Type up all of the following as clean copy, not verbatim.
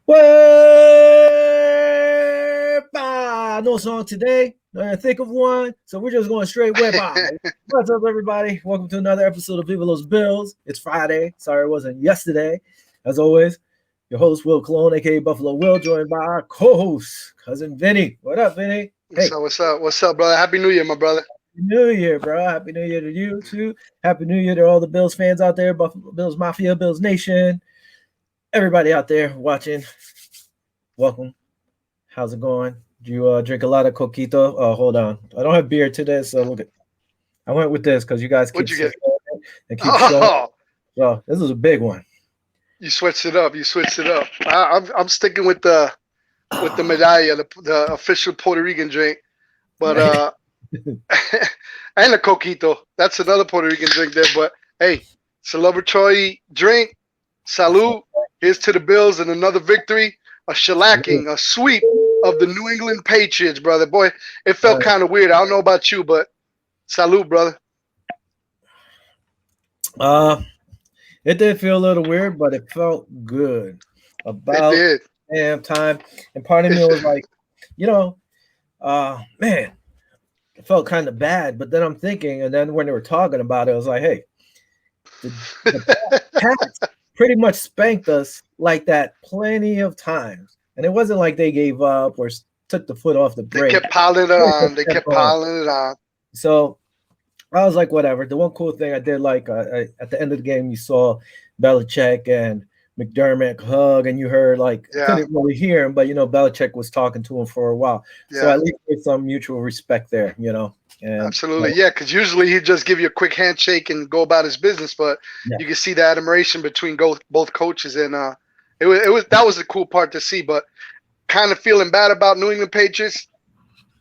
Wepa! No song today. I didn't think of one, so we're just going straight wepa. What's up, everybody? Welcome to another episode of VivalosBills. It's Friday. Sorry it wasn't yesterday. As always, your host, Will Cologne, aka Buffalo Will, joined by our co-host, cousin Vinny. What up, Vinny? Hey, So what's up, brother? Happy New Year, my brother. Happy New Year, bro. Happy New Year to you, too. Happy New Year to all the Bills fans out there, Buffalo Bills Mafia, Bills Nation, everybody out there watching. Welcome. How's it going? Do you drink a lot of coquito? Oh, hold on. I don't have beer today, so look at. I went with this because you guys keep What'd you saying get? it and keep showing. Oh, So this is a big one. you switched it up. You switched it up. I'm sticking with the medalla, the official Puerto Rican drink, but and the coquito. That's another Puerto Rican drink there. But hey, celebratory drink. Salute. Here's to the Bills and another victory. A shellacking, a sweep of the New England Patriots, brother. Boy, it felt kind of weird. I don't know about you, but salute, brother. uh, it did feel a little weird, but it felt good. It About did. damn time, and part of me was like, you know, man, it felt kind of bad. But then I'm thinking, and then when they were talking about it, I was like, hey, the Pats pretty much spanked us like that plenty of times, and it wasn't like they gave up or took the foot off the They brake. kept piling it They on. just They kept kept going. piling it on. So I was like, whatever. The one cool thing I did like at the end of the game, you saw Belichick and McDermott hug, and you heard like I Yeah, couldn't really hear him, but Belichick was talking to him for a while, so yeah, at least there's some mutual respect there, and absolutely. Yeah, because usually he'd just give you a quick handshake and go about his business, but yeah, you can see the admiration between both coaches, and it was that was the cool part to see. But kind of feeling bad about New England Patriots.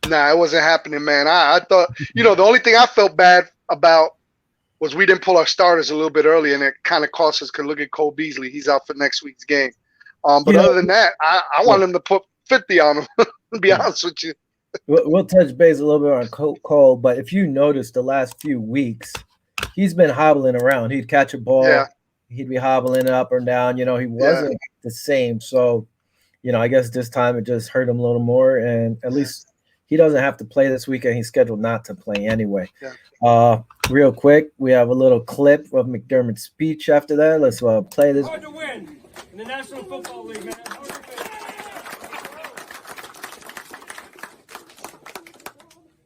Nah, it wasn't happening, man. I thought the only thing I felt bad about was we didn't pull our starters a little bit early, and it kind of cost us. Cause look at Cole Beasley, he's out for next week's game. But you know, other than that, I yeah. want him to put 50 on him. To be Yeah. honest with you. We'll touch base a little bit on Cole, but if you notice the last few weeks, he's been hobbling around. He'd catch a Yeah, ball, he'd be hobbling up and down. He yeah, wasn't the same. So, I guess this time it just hurt him a little more, and at yeah, least he doesn't have to play this weekend. He's scheduled not to play anyway. yeah. Uh, Real quick, we have a little clip of McDermott's speech after that. Let's play this. Hard to win in the National Football League, man. Hard to win.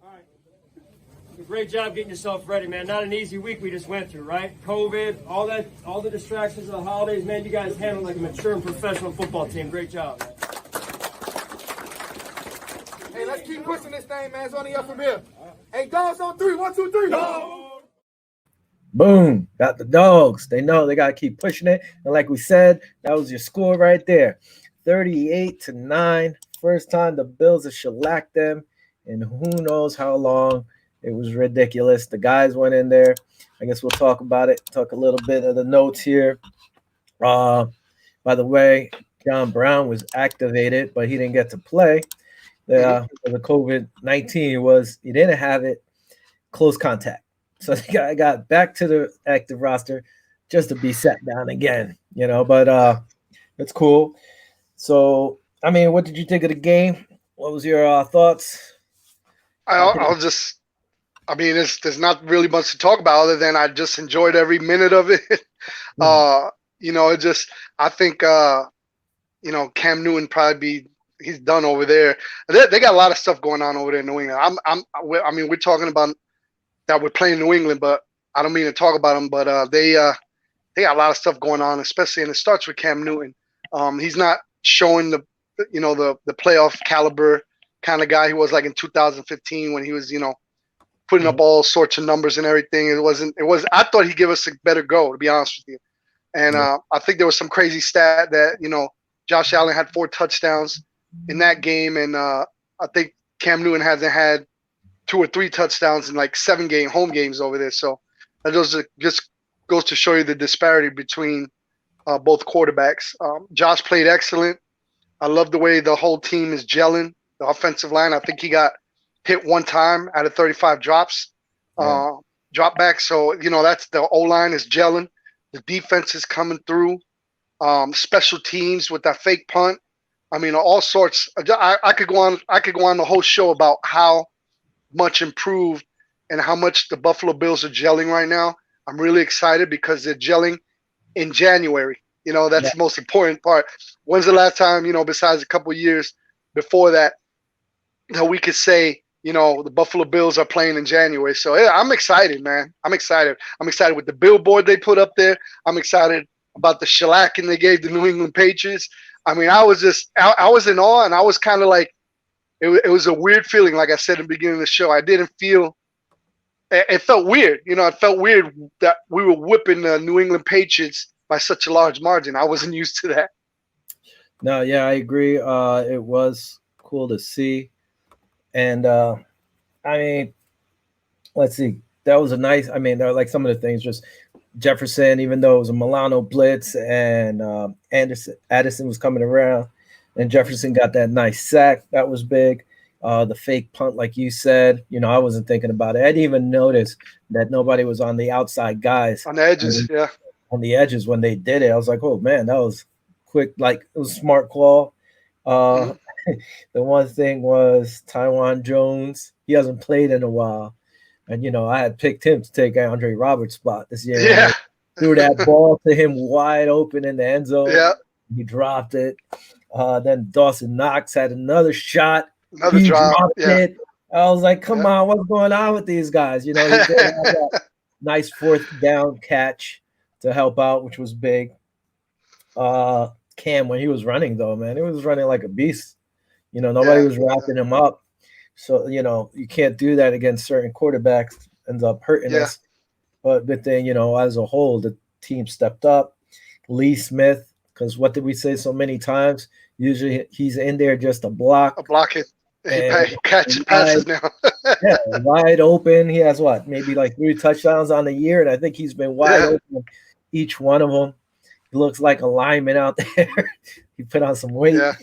All right. Great job getting yourself ready, man. Not an easy week we just went through, right? COVID, all the distractions of the holidays, man. You guys handled like a mature and professional football team. Great job, man. Hey, let's keep pushing this thing, man. It's only up from here. Hey, dogs on three. 1, 2, 3. Dog. Boom, got the dogs. They know they got to keep pushing it. And like we said, that was your score right there, 38-9. First time the Bills have shellacked them, and who knows how long. It was ridiculous. The guys went in there. I guess we'll talk about it. Talk a little bit of the notes here. By the way, John Brown was activated, but he didn't get to play. The COVID-19 he didn't have it. Close contact. So the got back to the active roster just to be sat down again, but it's cool. So, I mean, what did you think of the game? What was your thoughts? I'll just. I mean, there's not really much to talk about other than I just enjoyed every minute of it. It just. I think Cam Newton he's done over there. They got a lot of stuff going on over there in New England. I mean, we're talking about that we're playing New England, but I don't mean to talk about them. But they got a lot of stuff going on, especially, and it starts with Cam Newton. He's not showing the playoff caliber kind of guy he was like in 2015 when he was putting up all sorts of numbers and everything. It was. I thought he'd give us a better go, to be honest with you. And I think there was some crazy stat that Josh Allen had 4 touchdowns in that game, and I think Cam Newton hasn't had 2 or 3 touchdowns in like 7 home games over there. So that just goes to show you the disparity between both quarterbacks. Josh played excellent. I love the way the whole team is gelling. The offensive line, I think he got hit 1 time out of 35 drops, drop back. So, that's the O-line is gelling. The defense is coming through. Special teams with that fake punt. I mean, all sorts. I could go on. I could go on the whole show about how much improved and how much the Buffalo Bills are gelling right now. I'm really excited because they're gelling in January. You know, that's the most important part. When's the last time, you know, besides a couple of years before that, that we could say, you know, the Buffalo Bills are playing in January? So yeah, I'm excited, man. I'm excited. I'm excited with the billboard they put up there. I'm excited about the shellacking they gave the New England Patriots. I mean, I was in awe, and I was kind of like, it was a weird feeling. Like I said in the beginning of the show, I didn't feel. It felt weird, you know. It felt weird that we were whipping the New England Patriots by such a large margin. I wasn't used to that. No, yeah, I agree. It was cool to see, and I mean, let's see. That was a nice. I mean, there were like some of the things. Just Jefferson, even though it was a Milano blitz, and Addison was coming around, and Jefferson got that nice sack. That was big. The fake punt, like you said, you know, I wasn't thinking about it. I didn't even notice that nobody was on the outside guys on the edges. Yeah, on the edges when they did it. I was like, oh man, that was quick. Like it was a smart call. The one thing was Tywan Jones. He hasn't played in a while, and you know, I had picked him to take Andre Roberts' spot this year. Yeah, threw that ball to him wide open in the end zone. Yeah, he dropped it. Then Dawson Knox had another shot. Another drop. Yeah. It. I was like, come on, what's going on with these guys? You know, he did have that nice fourth down catch to help out, which was big. Cam, when he was running, though, man, he was running like a beast. You know, nobody was wrapping him up. So, you know, you can't do that against certain quarterbacks. Ends up hurting us. But good thing, you know, as a whole, the team stepped up. Lee Smith, because what did we say so many times? Usually he's in there just to block. Blocking. He catches passes now. Yeah, wide open. He has what? Maybe like 3 touchdowns on the year, and I think he's been wide open each one of them. He looks like a lineman out there. He put on some weight. Yeah.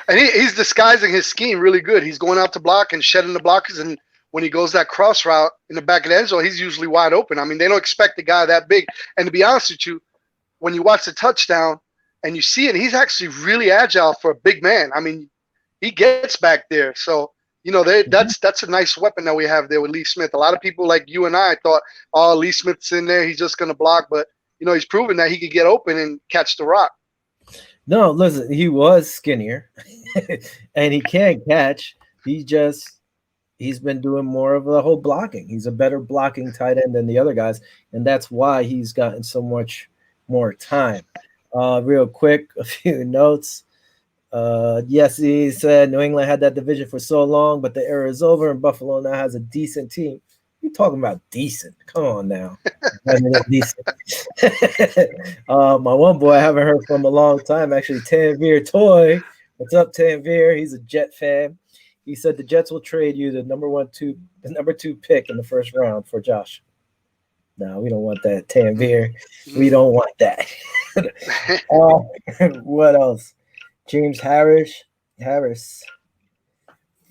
And he's disguising his scheme really good. He's going out to block and shedding the blockers, and when he goes that cross route in the back of the end zone, he's usually wide open. I mean, they don't expect a guy that big. And to be honest with you, when you watch the touchdown and you see it, he's actually really agile for a big man. I mean, he gets back there. So, you know, that's a nice weapon that we have there with Lee Smith. A lot of people like you and I thought, oh, Lee Smith's in there, he's just going to block. But, you know, he's proven that he could get open and catch the rock. No, listen, he was skinnier and he can't catch. He's been doing more of the whole blocking. He's a better blocking tight end than the other guys. And that's why he's gotten so much more time. Real quick, a few notes. Yes, he said New England had that division for so long, but the era is over and Buffalo now has a decent team. You're talking about decent. Come on now. Decent. My one boy I haven't heard from a long time, actually, Tanvir Toy. What's up, Tanvir? He's a Jet fan. He said the Jets will trade you the number 2 pick in the first round for Josh. No, we don't want that, Tanvir. We don't want that. What else? James Harris.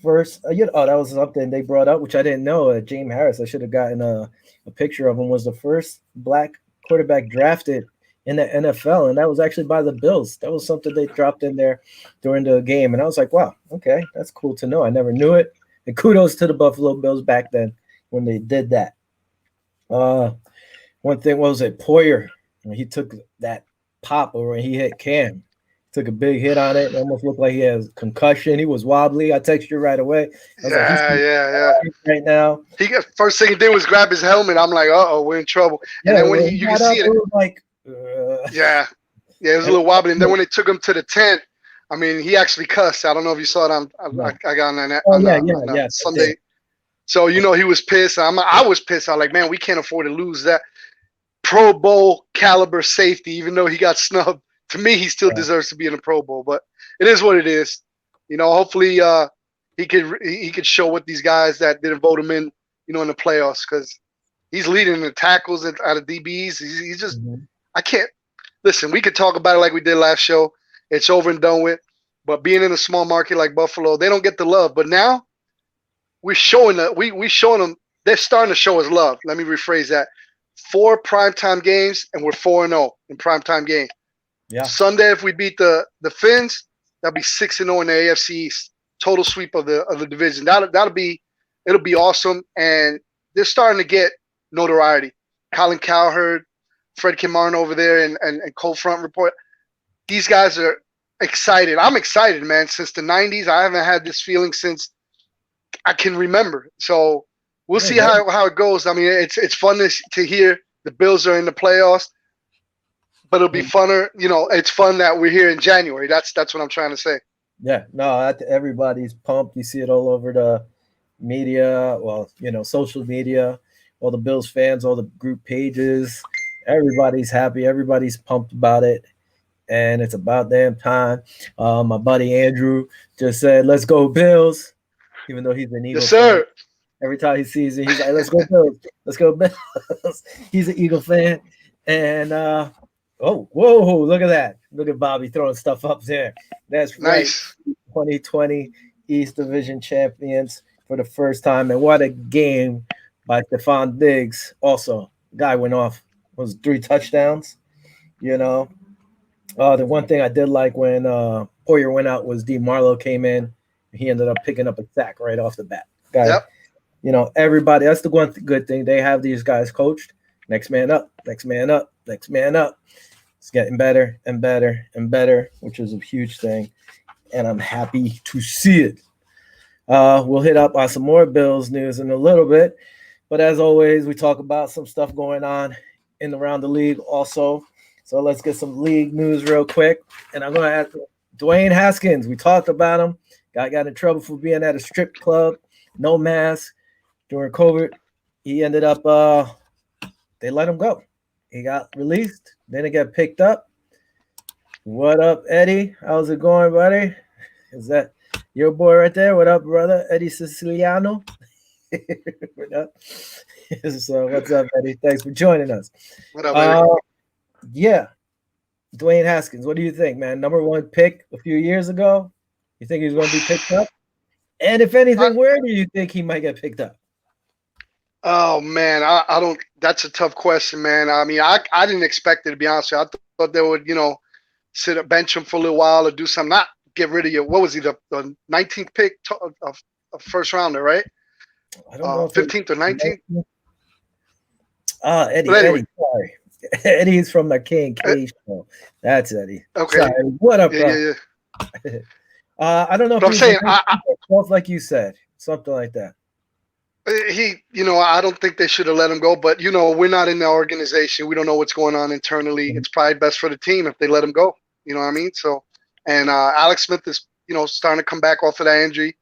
First, that was something they brought up, which I didn't know. James Harris, I should have gotten a picture of him, was the first black quarterback drafted in the NFL, and that was actually by the Bills. That was something they dropped in there during the game, and I was like, wow, okay, that's cool to know. I never knew it. And kudos to the Buffalo Bills back then when they did that. One thing, what was it? Poyer, when he took that pop or when he hit Cam. Took a big hit on it. It almost looked like he has concussion. He was wobbly. I texted you right away. Yeah. Right now. First thing he did was grab his helmet. I'm like, uh-oh, we're in trouble. And then when you can see it, like, yeah, it was a little wobbly. And then when they took him to the tent, I mean, he actually cussed. I don't know if you saw it I got on Sunday. So, you know, he was pissed. I was pissed. I was like, man, we can't afford to lose that Pro Bowl caliber safety, even though he got snubbed. To me, he still deserves to be in the Pro Bowl, but it is what it is. You know, hopefully he could show what these guys that didn't vote him in, you know, in the playoffs, because he's leading the tackles out of DBs. He's just I can't listen. We could talk about it like we did last show. It's over and done with. But being in a small market like Buffalo, they don't get the love. But now we're showing that we showing them. They're starting to show us love. Let me rephrase that. 4 primetime games, and we're 4-0 in primetime games. Yeah. Sunday, if we beat the Finns, That'll be 6-0 in the AFC East. Total sweep of the division. It'll be awesome. And they're starting to get notoriety. Colin Cowherd, Fred Kimmarn over there, and Cold Front Report. These guys are excited. I'm excited, man. Since the 90s, I haven't had this feeling since I can remember. So we'll see how it goes. I mean, it's fun to hear the Bills are in the playoffs, but it'll be funner. It's fun that we're here in January. That's what I'm trying to say. Yeah, no, everybody's pumped. You see it all over the media, social media, all the Bills fans, all the group pages. Everybody's happy. Everybody's pumped about it. And it's about damn time. My buddy Andrew just said, "Let's go Bills," even though he's an Eagle Yes, sir. fan. Every time he sees it, he's like, "Let's go Bills. Let's go Bills." He's an Eagle fan. And whoa, look at that. Look at Bobby throwing stuff up there. That's nice. Right. 2020 East Division champions for the first time. And what a game by Stephon Diggs. Also, guy went off. Was 3 touchdowns. The one thing I did like when Poyer went out was DeMarlo came in. He ended up picking up a sack right off the bat. Guy, yep. Everybody, that's the one good thing. They have these guys coached. Next man up, next man up, next man up. It's getting better and better and better, which is a huge thing. And I'm happy to see it. We'll hit up on some more Bills news in a little bit. But as always, we talk about some stuff going on in around the league also. So let's get some league news real quick. And I'm going to ask Dwayne Haskins. We talked about him. Guy got in trouble for being at a strip club, no mask during COVID. He ended up, they let him go. He got released. Then he got picked up. What up, Eddie? How's it going, buddy? Is that your boy right there? What up, brother? Eddie Siciliano? What up? So what's up, Eddie? Thanks for joining us. What up, Eddie? Yeah. Dwayne Haskins, what do you think, man? Number 1 pick a few years ago. You think he's going to be picked up? And if anything, where do you think he might get picked up? Oh, man, I don't – that's a tough question, man. I mean, I didn't expect it, to be honest with you. I thought they would, bench him for a little while or do something, not get rid of you. What was he, the 19th pick of first rounder, right? I don't know. 15th or 19th? Eddie, anyway. Eddie, sorry. Eddie's from the K & K show. That's Eddie. Okay. Sorry. What up, bro? Yeah. I don't know if I'm saying, 12th, like you said, something like that. I don't think they should have let him go, but we're not in the organization. We don't know what's going on internally. Mm-hmm. It's probably best for the team if they let him go. You know what I mean? So, and Alex Smith is, starting to come back off of that injury.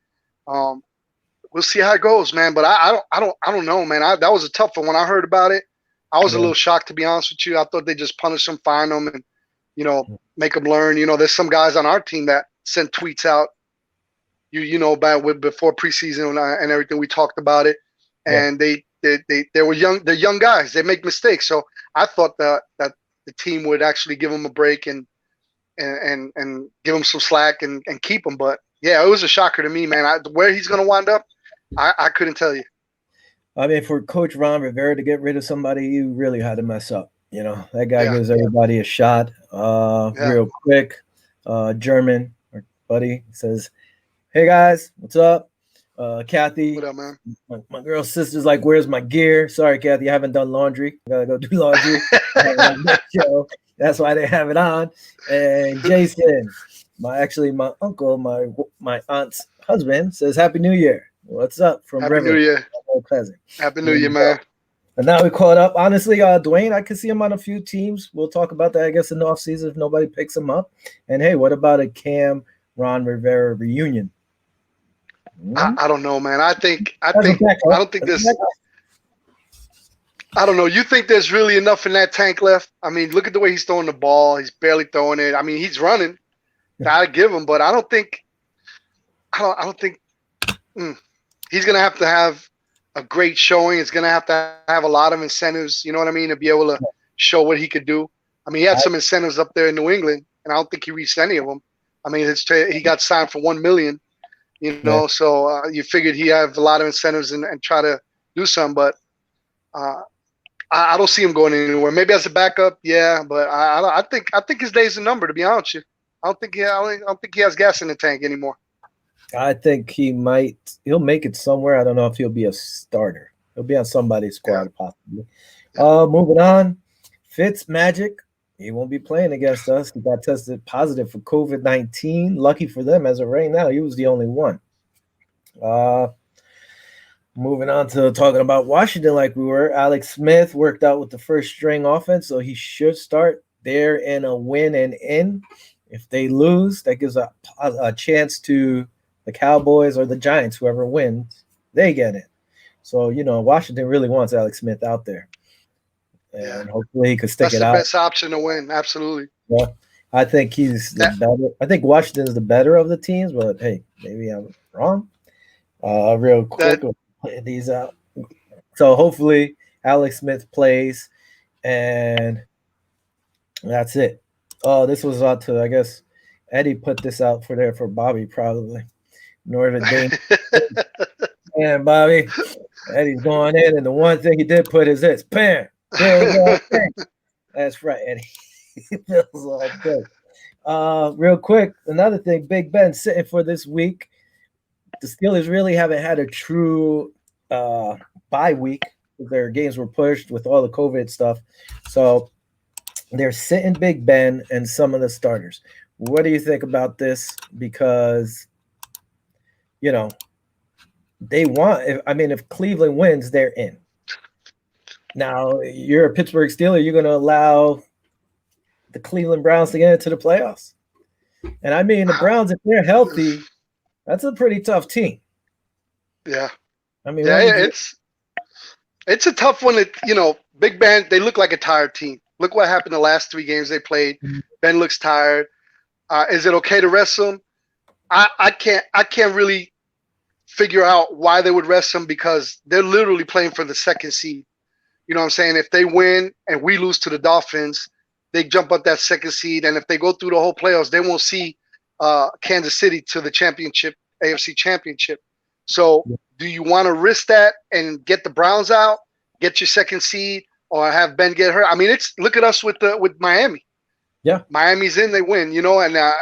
We'll see how it goes, man. But I don't know, man. That was a tough one. When I heard about it, I was a little shocked, to be honest with you. I thought they just punish him, fine him, and make them learn. There's some guys on our team that sent tweets out. Before preseason and everything, we talked about it, and they were young. They're young guys. They make mistakes. So I thought that the team would actually give them a break and give them some slack and keep them. But yeah, it was a shocker to me, man. Where he's going to wind up, I couldn't tell you. I mean, for Coach Ron Rivera to get rid of somebody, you really had to mess up. That guy gives everybody a shot. Real quick, German, our buddy, says, "Hey guys, what's up?" Kathy, what up, man? My girl's sister's like, "Where's my gear?" Sorry, Kathy, I haven't done laundry. I gotta go do laundry. That's why they have it on. And Jason, my uncle, my aunt's husband, says, "Happy New Year." What's up from Happy River? New Year. Cousin. Happy New Year, man. And now we caught up. Honestly, Dwayne, I could see him on a few teams. We'll talk about that, I guess, in the offseason if nobody picks him up. And hey, what about a Cam Ron Rivera reunion? I don't know, man. I don't think there's. I don't know. You think there's really enough in that tank left? I mean, look at the way he's throwing the ball. He's barely throwing it. I mean, he's running. Gotta give him, but I don't think. He's gonna have to have a great showing. It's gonna have to have a lot of incentives. You know what I mean, to be able to show what he could do. I mean, he had some incentives up there in New England, and I don't think he reached any of them. I mean, he got signed for $1 million. So you figured he have a lot of incentives and try to do some, but I don't see him going anywhere. Maybe as a backup, yeah, but I think his day's a number, to be honest with you. I don't think he has gas in the tank anymore. I think he'll make it somewhere. I don't know if he'll be a starter. He'll be on somebody's squad possibly. Moving on, Fitz Magic. He won't be playing against us. He got tested positive for COVID-19. Lucky for them, as of right now, he was the only one. Moving on to talking about Washington, like we were, Alex Smith worked out with the first string offense, so he should start there in a win and in. If they lose, that gives a chance to the Cowboys or the Giants, whoever wins, they get it. So, Washington really wants Alex Smith out there. And hopefully he could stick it out. That's the best option to win, absolutely. Yeah, I think he's the better. I think Washington is the better of the teams, but hey, maybe I'm wrong. Real quick, we'll play these out. So hopefully Alex Smith plays, and that's it. Oh, this was out to, I guess, Eddie put this out for Bobby probably. Northern Dame. And Bobby, Eddie's going in, and the one thing he did put is this: bam. That's right, Eddie. Feels all good. Real quick, another thing, Big Ben sitting for this week. The Steelers really haven't had a true bye week. Their games were pushed with all the COVID stuff. So they're sitting Big Ben and some of the starters. What do you think about this? Because, they want, if Cleveland wins, they're in. Now, you're a Pittsburgh Steeler. You're going to allow the Cleveland Browns to get into the playoffs? And the Browns, if they're healthy, that's a pretty tough team. Yeah. It's a tough one. Big Ben, they look like a tired team. Look what happened the last 3 games they played. Ben looks tired. Is it okay to rest him? I can't really figure out why they would rest him, because they're literally playing for the second seed. You know what I'm saying? If they win and we lose to the Dolphins, they jump up that second seed. And if they go through the whole playoffs, they won't see Kansas City to the championship, AFC championship. So do you want to risk that and get the Browns out, get your second seed, or have Ben get hurt? Look at us with Miami. Yeah. Miami's in, they win, and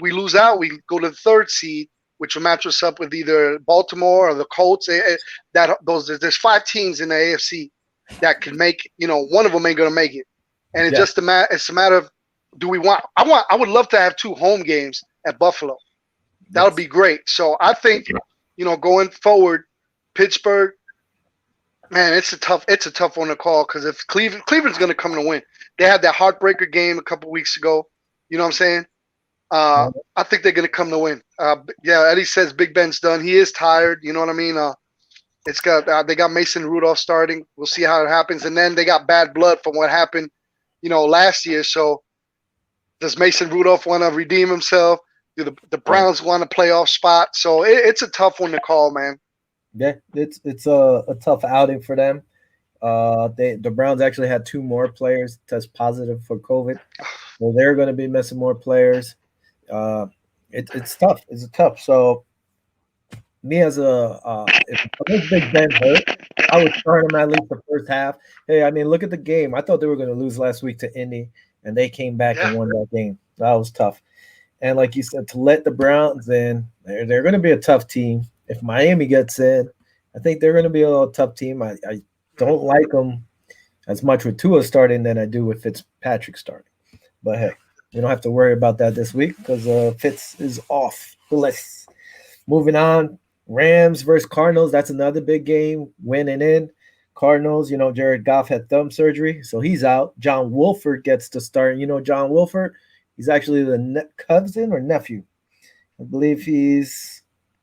we lose out, we go to the 3rd seed, which will match us up with either Baltimore or the Colts. There's 5 teams in the AFC that can make, one of them ain't going to make it. And it's a matter of, I would love to have 2 home games at Buffalo. That would be great. So I think, going forward, Pittsburgh, man, it's a tough one to call, because if Cleveland's going to come to win. They had that heartbreaker game a couple weeks ago. You know what I'm saying? I think they're going to come to win. Eddie says Big Ben's done. He is tired. You know what I mean? They got Mason Rudolph starting. We'll see how it happens. And then they got bad blood from what happened, last year. So does Mason Rudolph want to redeem himself? Do the Browns want a playoff spot? So it's a tough one to call, man. Yeah, it's a tough outing for them. The Browns actually had 2 more players test positive for COVID. So they're going to be missing more players. It's tough. It's tough. So me as if Big Ben hurt, I would start him at least the first half. Hey, look at the game. I thought they were going to lose last week to Indy, and they came back and won that game. That was tough. And like you said, to let the Browns in, they're going to be a tough team. If Miami gets in, I think they're going to be a tough team. I don't like them as much with Tua starting than I do with Fitzpatrick starting. But hey, we don't have to worry about that this week because Fitz is off the list. Moving on, Rams versus Cardinals. That's another big game, winning in. Cardinals, Jared Goff had thumb surgery, so he's out. John Wolford gets to start. John Wolford, he's actually the cousin or nephew. I believe he is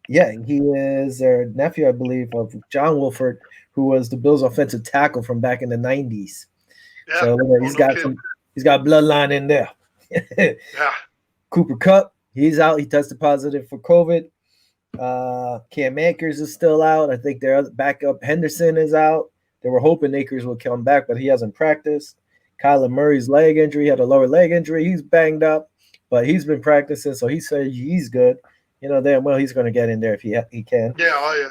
their nephew, I believe, of John Wolford, who was the Bills' offensive tackle from back in the 90s. Yeah, so he's got bloodline in there. Yeah. Cooper Kupp, he's out. He tested positive for COVID. Cam Akers is still out. I think their backup Henderson is out. They were hoping Akers would come back, but he hasn't practiced. Kyler Murray's leg injury, had a lower leg injury. He's banged up, but he's been practicing, so he said he's good. Damn well he's going to get in there if he can. Yeah,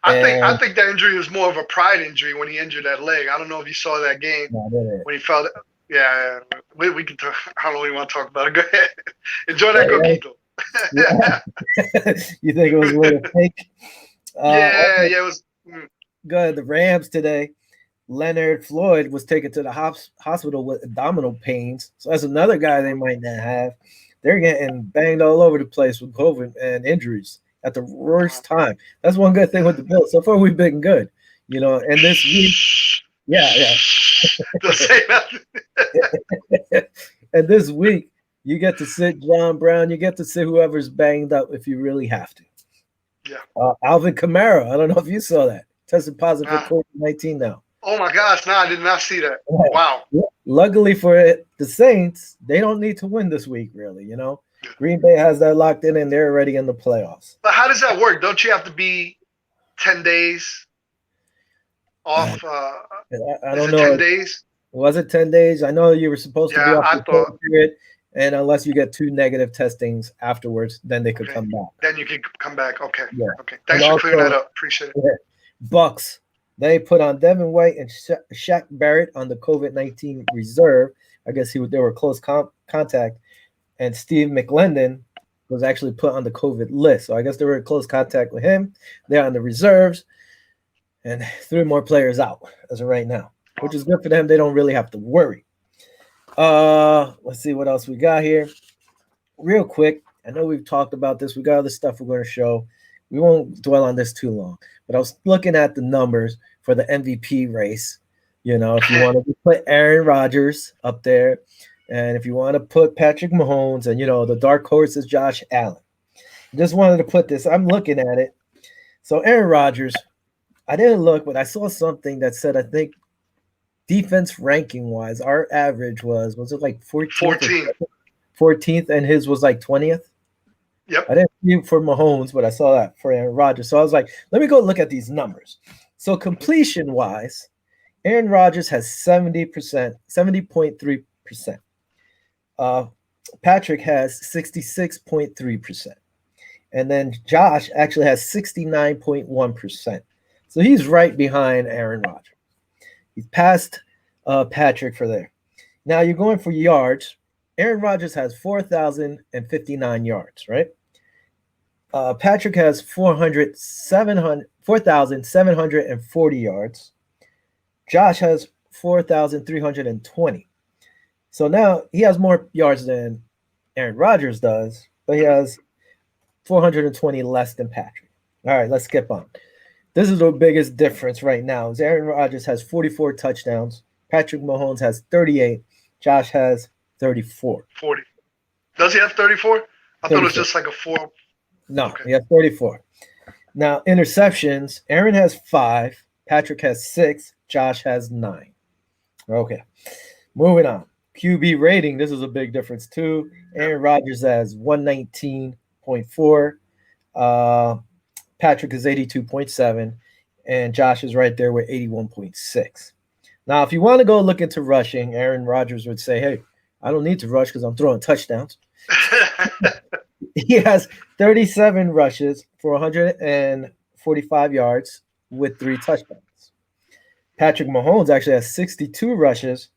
I think that injury was more of a pride injury when he injured that leg. I don't know if you saw that game when he fell. Yeah, we can talk. How long we want to talk about it? Go ahead. Enjoy that coquito. Yeah. You think it was a little fake? Yeah, it was. Go ahead. The Rams today. Leonard Floyd was taken to the hospital with abdominal pains. So that's another guy they might not have. They're getting banged all over the place with COVID and injuries at the worst time. That's one good thing with the Bills. So far, we've been good, And this week, yeah. Don't say nothing. And this week, you get to sit John Brown. You get to sit whoever's banged up if you really have to. Yeah. Alvin Kamara. I don't know if you saw that. Tested positive for COVID-19 now. Oh my gosh! No, I did not see that. Wow. Luckily for the Saints, they don't need to win this week, really. Green Bay has that locked in, and they're already in the playoffs. But how does that work? Don't you have to be 10 days off? I don't know. 10 days? Was it 10 days? I know you were supposed to be off the period, and unless you get 2 negative testings afterwards, then they could come back. Then you can come back. Okay. Yeah. Okay. Thanks for clearing that up. Appreciate it. Yeah. Bucks. They put on Devin White and Shaq Barrett on the COVID-19 reserve. I guess they were close contact. And Steve McLendon was actually put on the COVID list. So I guess they were in close contact with him. They're on the reserves. And 3 more players out as of right now, which is good for them. They don't really have to worry. Let's see what else we got here. Real quick, I know we've talked about this. We got other stuff we're going to show. We won't dwell on this too long. But I was looking at the numbers for the MVP race. If you want to put Aaron Rodgers up there, and if you want to put Patrick Mahomes, and the dark horse is Josh Allen. Just wanted to put this. I'm looking at it. So Aaron Rodgers, I didn't look, but I saw something that said, I think defense ranking wise, our average was it like 14th, and his was like 20th. Yep. I didn't see it for Mahomes, but I saw that for Aaron Rodgers. So I was like, let me go look at these numbers. So completion wise, Aaron Rodgers has 70.3%. Patrick has 66.3%. And then Josh actually has 69.1%. So he's right behind Aaron Rodgers. He's passed Patrick for there. Now you're going for yards. Aaron Rodgers has 4,059 yards, right? Patrick has 4,740 yards. Josh has 4,320. So now he has more yards than Aaron Rodgers does, but he has 420 less than Patrick. All right, let's skip on. This is the biggest difference right now. Is Aaron Rodgers has 44 touchdowns. Patrick Mahomes has 38. Josh has 34. 40. Does he have 34? I 34. thought it was just like a 4. No, okay. He has 34. Now, interceptions, Aaron has 5. Patrick has 6. Josh has 9. Okay. Moving on. QB rating, this is a big difference too. Aaron Rodgers has 119.4. Patrick is 82.7. And Josh is right there with 81.6. Now, if you want to go look into rushing, Aaron Rodgers would say, hey, I don't need to rush because I'm throwing touchdowns. He has 37 rushes for 145 yards with 3 touchdowns. Patrick Mahomes actually has 62 rushes,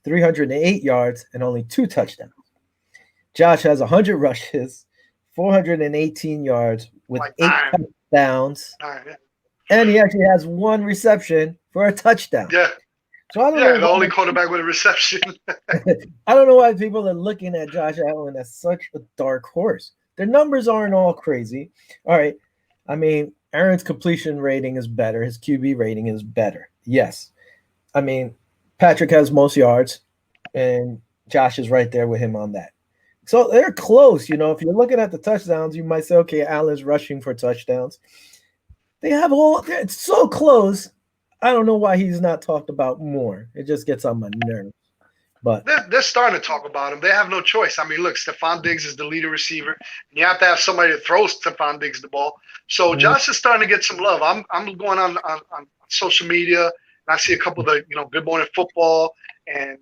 308 yards, and only 2 touchdowns. Josh has 100 rushes, 418 yards with 8 touchdowns. And he actually has 1 reception for a touchdown. Yeah. So I don't know the only quarterback with a reception. I don't know why people are looking at Josh Allen as such a dark horse. Their numbers aren't all crazy. All right. I mean, Aaron's completion rating is better. His QB rating is better. Yes. I mean, Patrick has most yards, and Josh is right there with him on that. So they're close. If you're looking at the touchdowns, you might say, okay, Allen's rushing for touchdowns. It's so close. I don't know why he's not talked about more. It just gets on my nerves. But they're starting to talk about him. They have no choice. I mean, look, Stephon Diggs is the leader receiver. And you have to have somebody that throws Stephon Diggs the ball. So Josh is starting to get some love. I'm going on social media, and I see a couple of the Good Morning Football and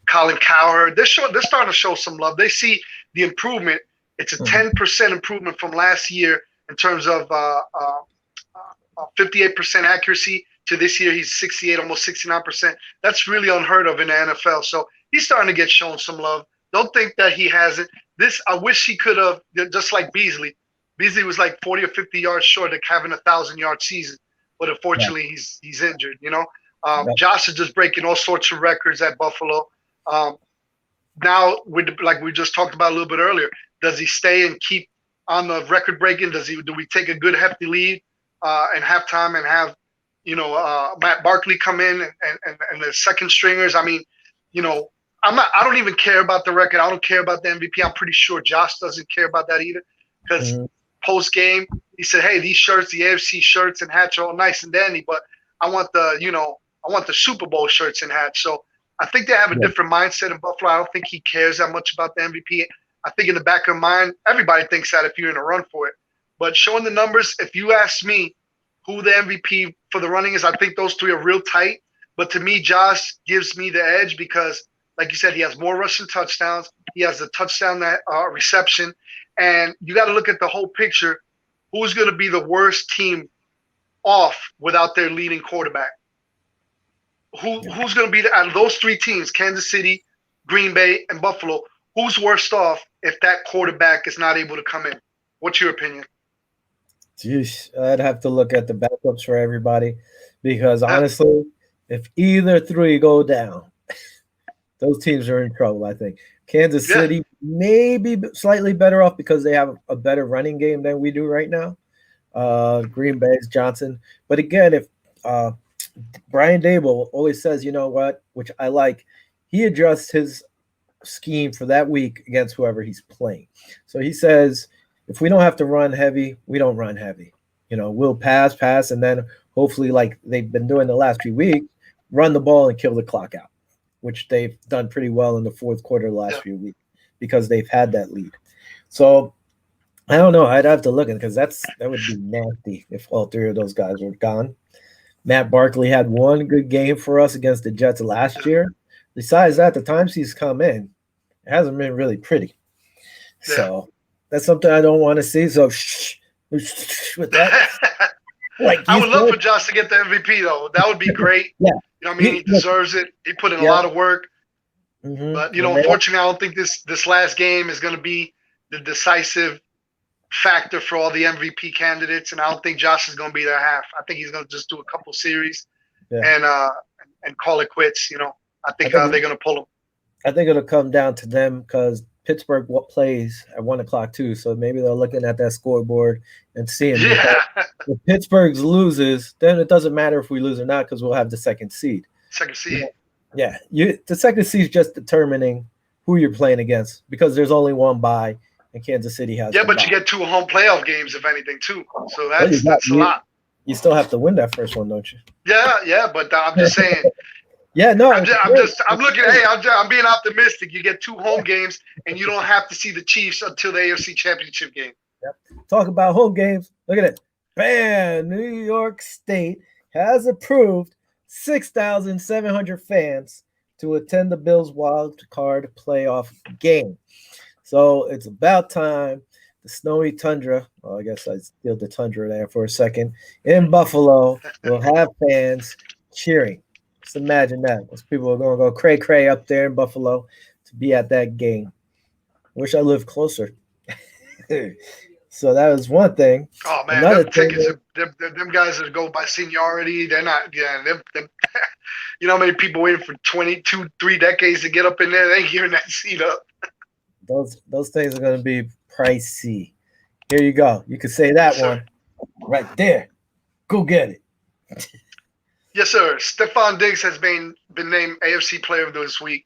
Colin Cowherd. They're starting to show some love. They see the improvement. It's a 10% improvement from last year in terms of 58% accuracy. To this year, he's 68, almost 69%. That's really unheard of in the NFL. So he's starting to get shown some love. Don't think that he hasn't. I wish he could have, just like Beasley. Beasley was like 40 or 50 yards short of having a 1,000-yard season, but unfortunately he's injured. Josh is just breaking all sorts of records at Buffalo. Now, like we just talked about a little bit earlier, does he stay and keep on the record breaking? Do we take a good hefty lead and halftime and have Matt Barkley come in and the second stringers? I mean, I don't even care about the record. I don't care about the MVP. I'm pretty sure Josh doesn't care about that either, because post game he said, "Hey, these shirts, the AFC shirts and hats are all nice and dandy, but I want the Super Bowl shirts and hats." So I think they have a different mindset in Buffalo. I don't think he cares that much about the MVP. I think in the back of mind, everybody thinks that if you're in a run for it. But showing the numbers, if you ask me who the MVP for the running is, I think those three are real tight. But to me, Josh gives me the edge because, like you said, he has more rushing touchdowns. He has the touchdown reception. And you got to look at the whole picture. Who's going to be the worst team off without their leading quarterback? Who's going to be out of those three teams, Kansas City, Green Bay, and Buffalo, who's worst off if that quarterback is not able to come in? What's your opinion? Jeez, I'd have to look at the backups for everybody because honestly, if either three go down, those teams are in trouble, I think. Kansas City may be slightly better off because they have a better running game than we do right now. Green Bay's Johnson. But again, if Brian Dable always says, you know what, which I like, he adjusts his scheme for that week against whoever he's playing. So he says, if we don't have to run heavy, we don't run heavy. We'll pass, and then hopefully, like they've been doing the last few weeks, run the ball and kill the clock out, which they've done pretty well in the fourth quarter the last few weeks because they've had that lead. So I don't know. I'd have to look at it because that would be nasty if all three of those guys were gone. Matt Barkley had one good game for us against the Jets last year. Besides that, the times he's come in, it hasn't been really pretty. Yeah. So that's something I don't want to see. So with that. I would love for Josh to get the MVP, though. That would be great. He deserves it. He put in a lot of work. But, unfortunately, I don't think this last game is going to be the decisive factor for all the MVP candidates, and I don't think Josh is going to be their half. I think he's going to just do a couple series and call it quits. I think they're going to pull him. I think it'll come down to them because Pittsburgh plays at 1:00 too, so maybe they're looking at that scoreboard and seeing if Pittsburgh loses, then it doesn't matter if we lose or not because we'll have the second seed. The second seed is just determining who you're playing against because there's only one bye. And Kansas City has. Yeah, but you get 2 home playoff games, if anything, too. So that's a lot. You still have to win that first one, don't you? Yeah, but I'm just saying. I'm looking. Hey, I'm being optimistic. You get 2 home games, and you don't have to see the Chiefs until the AFC Championship game. Talk about home games. Look at it. Bam! New York State has approved 6,700 fans to attend the Bills wild card playoff game. So it's about time. The snowy tundra, I guess I steal the tundra there for a second, in Buffalo will have fans cheering. Just imagine that. Those people are going to go cray-cray up there in Buffalo to be at that game. Wish I lived closer. So that was one thing. Oh, man, them tickets, them guys that go by seniority, they're not, them, you know how many people waiting for 22, 3 decades to get up in there? They ain't giving that seat up. Those things are going to be pricey. Here you go. You can say that one right there. Go get it. Yes, sir. Stephon Diggs has been named AFC Player of this week.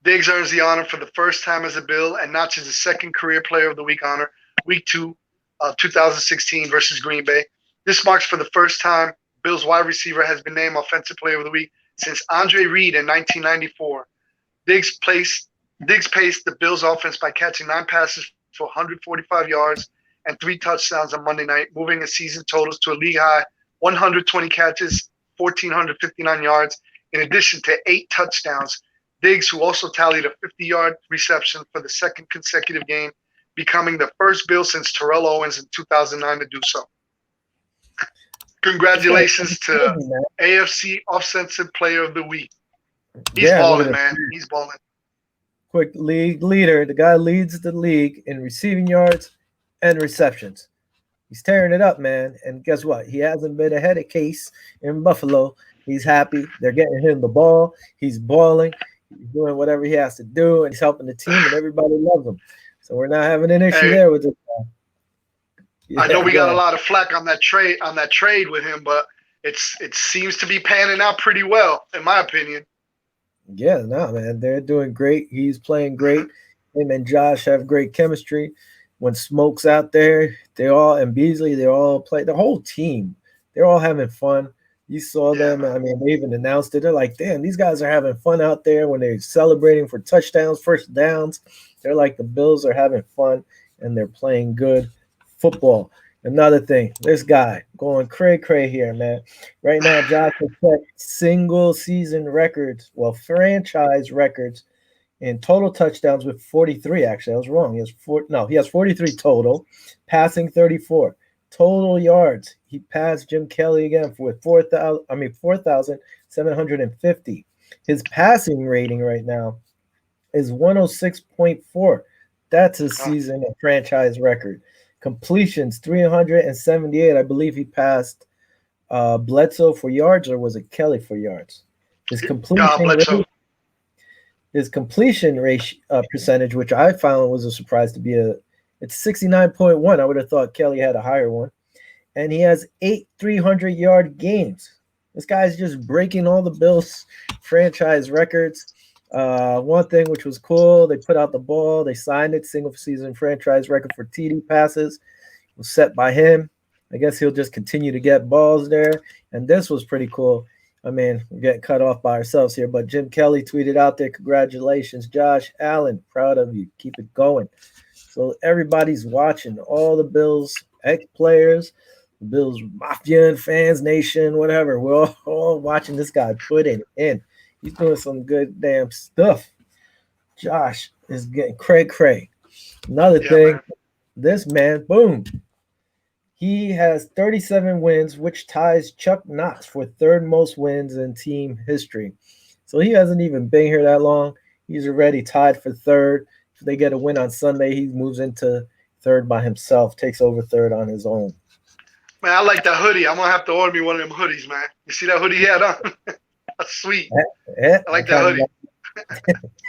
Diggs earns the honor for the first time as a Bill and notches his second career Player of the Week honor, Week 2 of 2016 versus Green Bay. This marks for the first time Bills wide receiver has been named Offensive Player of the Week since Andre Reed in 1994. Diggs paced the Bills offense by catching 9 passes for 145 yards and 3 touchdowns on Monday night, moving his season totals to a league-high 120 catches, 1,459 yards, in addition to 8 touchdowns. Diggs, who also tallied a 50-yard reception for the second consecutive game, becoming the first Bill since Terrell Owens in 2009 to do so. Congratulations to AFC Offensive Player of the Week. He's balling, man. He's balling. quick league leader. The guy leads the league in receiving yards and receptions. He's tearing it up, man. And guess what? He hasn't been ahead of Case in Buffalo. He's happy. They're getting him the ball. He's balling. He's doing whatever he has to do, and he's helping the team, and everybody loves him. So we're not having an issue there with this guy. I know we got a lot of flack on that trade with him, but it seems to be panning out pretty well, in my opinion. Yeah, no, man, they're doing great. He's playing great. Him and Josh have great chemistry. When Smoke's out there, and Beasley, they all play. The whole team, they're all having fun. You saw them. I mean, they even announced it. They're like, damn, these guys are having fun out there when they're celebrating for touchdowns, first downs. They're like, the Bills are having fun, and they're playing good football. Another thing, this guy going cray here, man. Right now, Josh has set single season records, franchise records in total touchdowns with 43. Actually, I was wrong. He has 43 total, passing 34. Total yards, he passed Jim Kelly again with 4,750. His passing rating right now is 106.4. That's a season and franchise record. Completions 378. I believe he passed Bledsoe for yards, or was it Kelly for yards? His completion ratio percentage, which I found was a surprise to be it's 69.1. I would have thought Kelly had a higher one. And he has 8 300-yard games. This guy's just breaking all the Bills franchise records. One thing which was cool, they put out the ball. They signed it. Single season franchise record for TD passes was set by him. I guess he'll just continue to get balls there. And this was pretty cool. I mean, we're getting cut off by ourselves here, but Jim Kelly tweeted out there, congratulations, Josh Allen. Proud of you. Keep it going. So everybody's watching, all the Bills ex-players, the Bills Mafia and fans, nation, whatever. We're all watching this guy put it in. He's doing some good damn stuff. Josh is getting cray. Another thing, man. This man, boom. He has 37 wins, which ties Chuck Knox for third most wins in team history. So he hasn't even been here that long. He's already tied for third. If they get a win on Sunday, he moves into third by himself, takes over third on his own. Man, I like that hoodie. I'm going to have to order me one of them hoodies, man. You see that hoodie he had on? That's sweet. Yeah, I like that hoodie.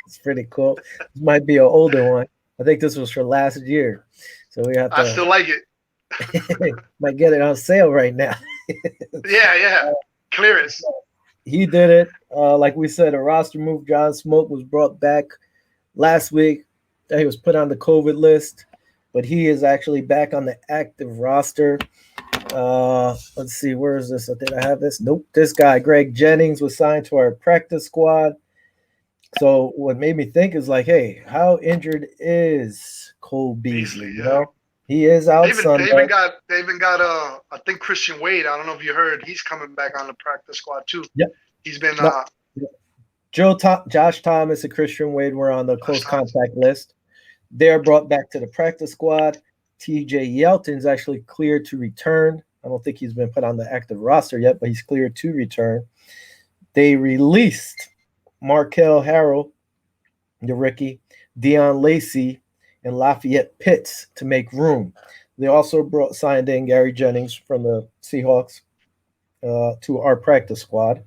It's pretty cool. This might be an older one. I think this was for last year. So we have to. I still like it. Might get it on sale right now. Yeah. Clearance. He did it. Like we said, a roster move. John Smoke was brought back last week. He was put on the COVID list, but he is actually back on the active roster. Let's see, where is this? Did I have this? Nope. This guy, Greg Jennings, was signed to our practice squad. So what made me think is like, hey, how injured is Cole Beasley? You know, he is out Sunday. They even got I think Christian Wade. I don't know if you heard, he's coming back on the practice squad too. Yep. He's been Josh Thomas and Christian Wade were on the close contact list. They're brought back to the practice squad. TJ Yeldon's actually cleared to return. I don't think he's been put on the active roster yet, but he's cleared to return. They released Markel Harrell, the rookie, Deion Lacey, and Lafayette Pitts to make room. They also signed in Gary Jennings from the Seahawks to our practice squad.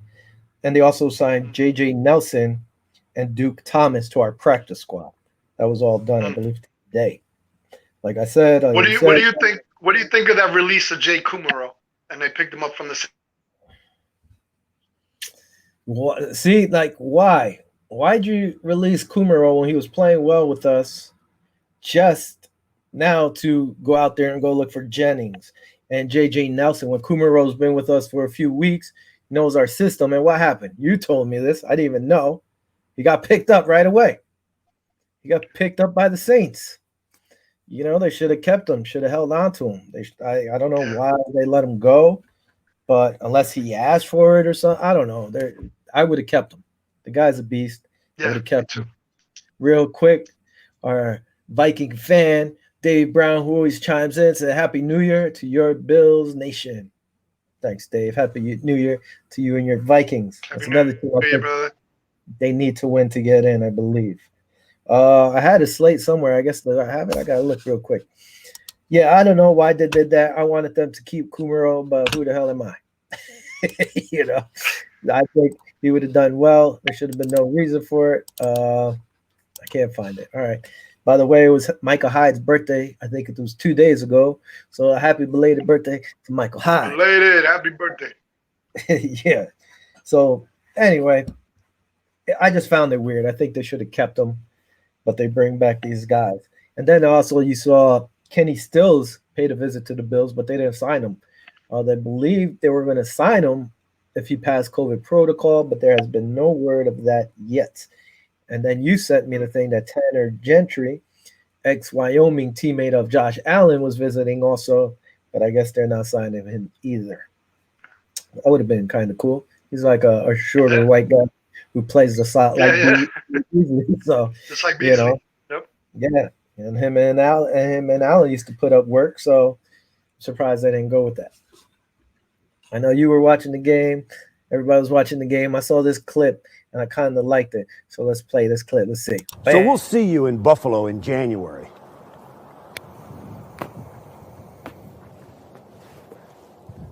And they also signed J.J. Nelson and Duke Thomas to our practice squad. That was all done, I believe, today. Like I said, what do you think? What do you think of that release of Jay Kumaro? And they picked him up from the. See, like, why? Why'd you release Kumaro when he was playing well with us? Just now to go out there and go look for Jennings and J.J. Nelson when Kumaro's been with us for a few weeks, knows our system. And what happened? You told me this. I didn't even know. He got picked up right away. He got picked up by the Saints. You know, they should have kept him, should have held on to him. I don't know why they let him go, but unless he asked for it or something, I don't know. I would have kept him. The guy's a beast. I would have kept him. Real quick, our Viking fan, Dave Brown, who always chimes in, said Happy New Year to your Bills Nation. Thanks, Dave. Happy New Year to you and your Vikings. That's another thing. They need to win to get in, I believe. I had a slate somewhere. I guess that I have it. I gotta look real quick. Yeah, I don't know why they did that. I wanted them to keep Kumaro, but who the hell am I? You know, I think he would have done well. There should have been no reason for it. I can't find it. All right. By the way, it was Michael Hyde's birthday. I think it was 2 days ago. So a happy belated birthday to Michael Hyde. Belated, happy birthday. Yeah. So anyway, I just found it weird. I think they should have kept him, but they bring back these guys. And then also you saw Kenny Stills paid a visit to the Bills, but they didn't sign him. They believed they were going to sign him if he passed COVID protocol, but there has been no word of that yet. And then you sent me the thing that Tanner Gentry, ex-Wyoming teammate of Josh Allen, was visiting also, but I guess they're not signing him either. That would have been kind of cool. He's like a shorter white guy who plays the slot like Beasley. So, just like Beasley. You know, yeah. And him and Allen used to put up work, so I'm surprised they didn't go with that. I know you were watching the game. Everybody was watching the game. I saw this clip, and I kind of liked it. So let's play this clip. Let's see. Bam. So we'll see you in Buffalo in January.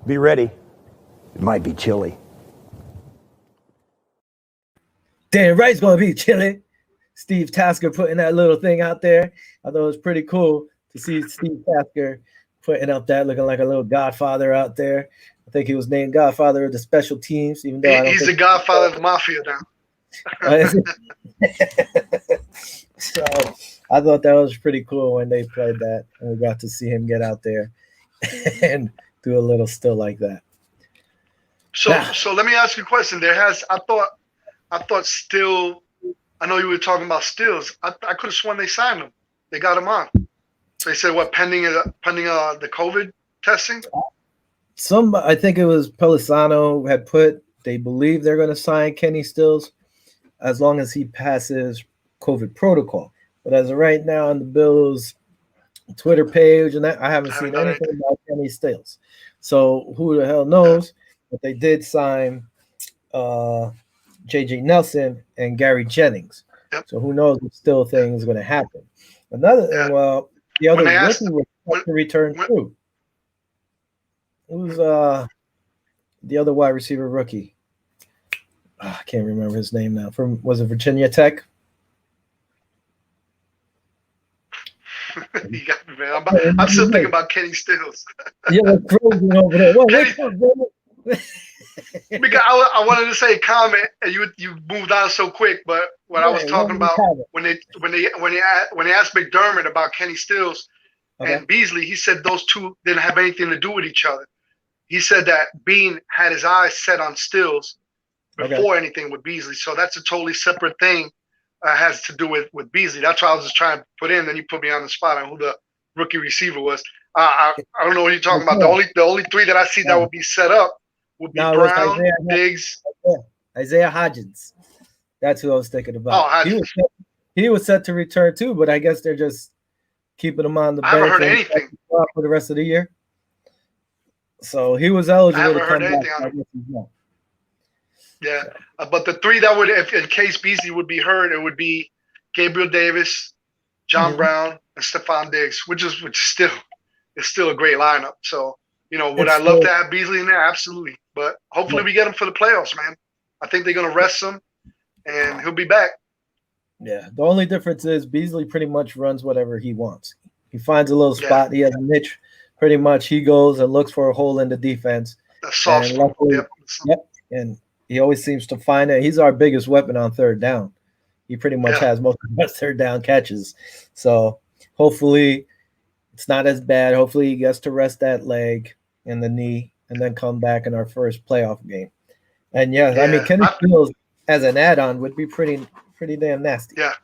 Be ready. It might be chilly. Damn right it's going to be chilly. Steve Tasker putting that little thing out there. I thought it was pretty cool to see Steve Tasker putting up that, looking like a little godfather out there. I think he was named Godfather of the special teams, even though he's the Godfather of the Mafia now. So I thought that was pretty cool when they played that, and we got to see him get out there and do a little still like that. So let me ask you a question. I thought Still. I know you were talking about Stills. I could have sworn they signed him. They got him on. So they said what, pending the COVID testing? I think it was Pelisano had put. They believe they're going to sign Kenny Stills as long as he passes COVID protocol. But as of right now on the Bills Twitter page and that, I haven't seen anything about Kenny Stills. So who the hell knows? But they did sign J.J. Nelson and Gary Jennings. Yep. So who knows if still thing is going to happen. Another thing, well, the other rookie was to return too. It was the other wide receiver rookie. I can't remember his name now. Was it Virginia Tech? You got me, man. I'm still thinking about Kenny Stills. Yeah, frozen over there. What's up, bro? Because I wanted to say a comment, and you moved on so quick. But what I was talking about when they asked McDermott about Kenny Stills and Beasley, he said those two didn't have anything to do with each other. He said that Bean had his eyes set on Stills before anything with Beasley, so that's a totally separate thing. Has to do with Beasley. That's why I was just trying to put in. Then you put me on the spot on who the rookie receiver was. I don't know what you're talking about. The only three that I see that would be set up would be Brown, Diggs, Isaiah Hodgins. That's who I was thinking about. Oh, Hodgins. He was set to return too, but I guess they're just keeping him on the bench. I haven't heard anything for the rest of the year. So he was eligible. I haven't heard anything on him. Yeah, but the three that would, if in case Beasley would be hurt, it would be Gabriel Davis, John Brown, and Stephon Diggs, which is still a great lineup. So would I love to have Beasley in there? Absolutely, but hopefully we get him for the playoffs, man. I think they're gonna rest him, and he'll be back. Yeah, the only difference is Beasley pretty much runs whatever he wants. He finds a little spot. He has a niche. Pretty much, he goes and looks for a hole in the defense. A soft spot. Yep, and he always seems to find it. He's our biggest weapon on third down. He pretty much has most of the best third down catches. So hopefully it's not as bad. Hopefully he gets to rest that leg and the knee and then come back in our first playoff game. And I mean, Kenny Stills as an add-on would be pretty damn nasty. Yeah.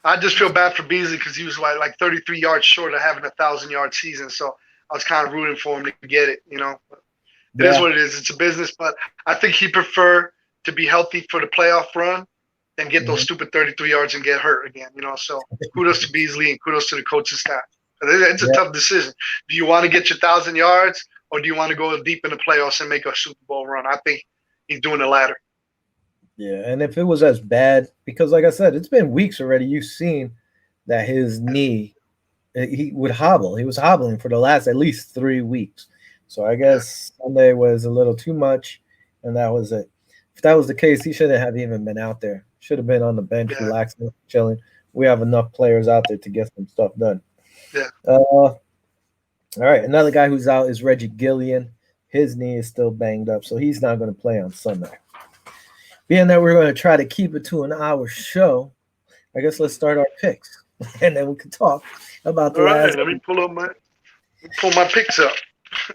I just feel bad for Beasley because he was like 33 yards short of having a 1,000-yard season. So I was kind of rooting for him to get it, It is what it is. It's a business, but I think he prefer to be healthy for the playoff run than get those stupid 33 yards and get hurt again, So kudos to Beasley and kudos to the coaching staff. It's a tough decision. Do you want to get your 1,000 yards or do you want to go deep in the playoffs and make a Super Bowl run? I think he's doing the latter. Yeah, and if it was as bad, because like I said, it's been weeks already. You've seen that his knee, he would hobble. He was hobbling for the last at least 3 weeks. So I Yeah. guess Sunday was a little too much, and that was it. If that was the case, he shouldn't have even been out there. Should have been on the bench, Yeah. relaxing, chilling. We have enough players out there to get some stuff done. Yeah. All right, another guy who's out is Reggie Gillian. His knee is still banged up, so he's not going to play on Sunday. Being that we're going to try to keep it to an hour show, I guess let's start our picks, and then we can talk about the All right, last. let me pull my picks up.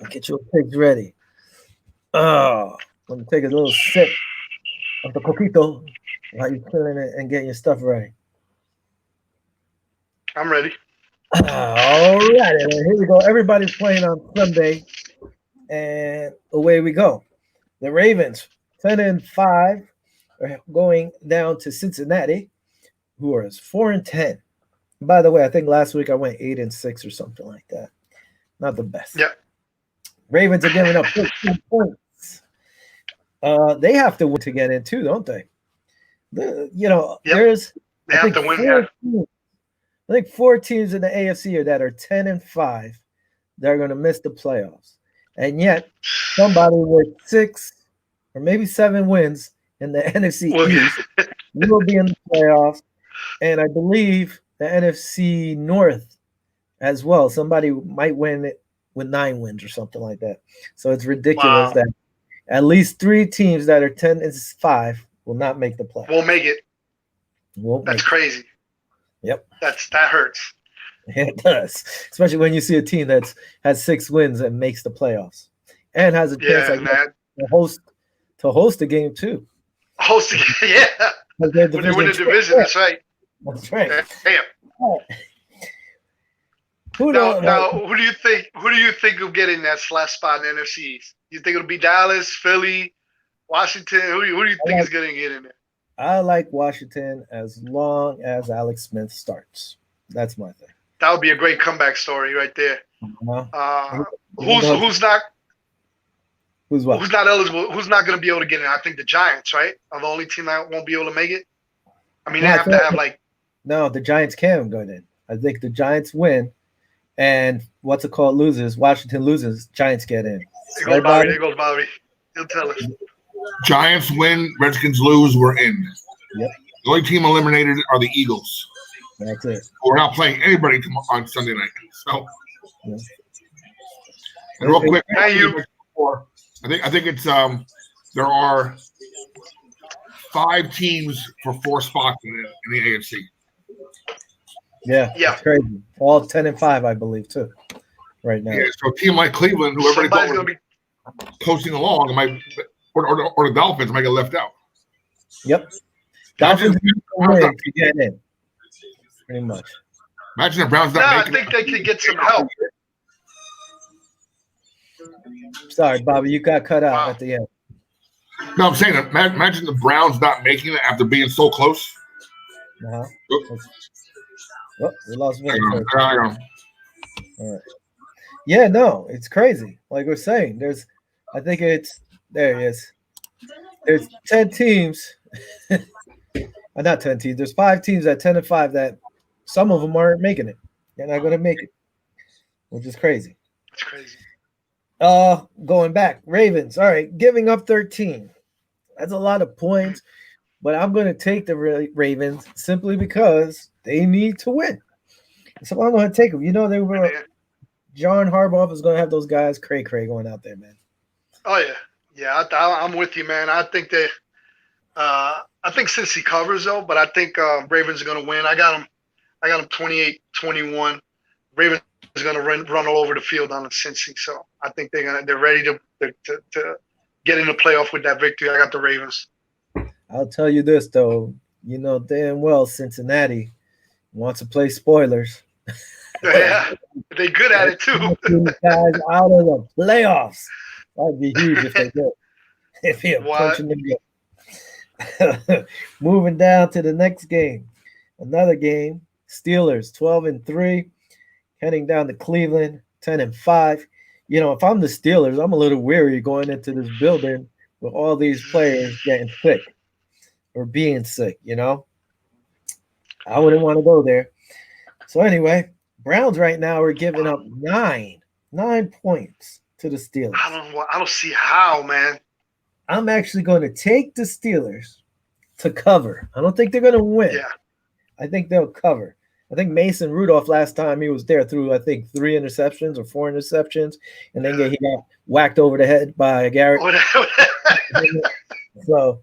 Get your picks ready. Oh, let me take a little sip of the coquito while you're filling it and getting your stuff ready. I'm ready. All right, here we go. Everybody's playing on Sunday, and away we go. The Ravens, 10-5, are going down to Cincinnati, who are 4-10. By the way, I think last week I went 8-6 or something like that. Not the best. Yeah. Ravens are giving up 15 points. They have to win to get in too, don't they? Yep. There's They have to win. Yeah. I think 4 teams in the AFC that are 10-5 that are going to miss the playoffs, and yet somebody with 6 or maybe 7 wins in the NFC East will be in the playoffs, and I believe the NFC North as well. Somebody might win it with 9 wins or something like that. So it's ridiculous that at least 3 teams that are 10-5 will not make the playoffs. Won't make it. Won't That's make crazy. it. Yep. That hurts. It does, especially when you see a team that has 6 wins and makes the playoffs and has a chance to host a game too. Hosting, yeah. When they win the division, that's right. That's right. Damn. Who do you think will get in that last spot in the NFC East? You think it'll be Dallas, Philly, Washington? Who do you think is going to get in there? I like Washington as long as Alex Smith starts. That's my thing. That would be a great comeback story right there. Who's not eligible? Who's not going to be able to get in? I think the Giants, right, are the only team that won't be able to make it. I mean, they have to have No, the Giants can go in. I think the Giants win, and loses. Washington loses. Giants get in. There goes Bobby. He'll tell us. Giants win, Redskins lose, we're in. Yep. The only team eliminated are the Eagles. That's it. We're not playing anybody on Sunday night. So, yeah. And real quick, I think it's there are 5 teams for 4 spots in the AFC. Yeah, it's crazy. All 10-5, I believe, too, right now. Yeah, so a team like Cleveland, who everybody thought was coasting along, or the Dolphins might get left out. Yep. Dolphins win to get in. Pretty much. Imagine the Browns not I think they could get some help. Sorry, Bobby, you got cut out at the end. No, I'm saying that. Imagine the Browns not making it after being so close. Oh, we lost one. All right. Yeah, no, it's crazy. Like we're saying, there he is. There's 10 teams. Not 10 teams. There's 5 teams at 10-5 that some of them aren't making it. They're not going to make it, which is crazy. It's crazy. Going back, Ravens. All right, giving up 13. That's a lot of points, but I'm going to take the Ravens simply because they need to win. So I'm going to take them. They were. John Harbaugh is going to have those guys cray going out there, man. Oh yeah. I'm with you, man. I think they. I think Cincy covers though, but I think Ravens are going to win. I got them 28-21. Ravens is going to run all over the field on the Cincy, so I think they're ready to get in the playoff with that victory. I got the Ravens. I'll tell you this though, damn well Cincinnati wants to play spoilers. Yeah, they're good at it too. Guys out of the playoffs. That'd be huge if they did. If you're punching the game. Moving down to the next game. Another game. Steelers 12-3. Heading down to Cleveland 10-5. If I'm the Steelers, I'm a little weary going into this building with all these players getting sick. or being sick, you know? I wouldn't want to go there. So anyway, Browns right now are giving up 9 points to the Steelers. I don't see how, man. I'm actually going to take the Steelers to cover. I don't think they're going to win. Yeah. I think they'll cover. I think Mason Rudolph last time he was there threw, I think, 3 interceptions or 4 interceptions, and then he got whacked over the head by Garrett. So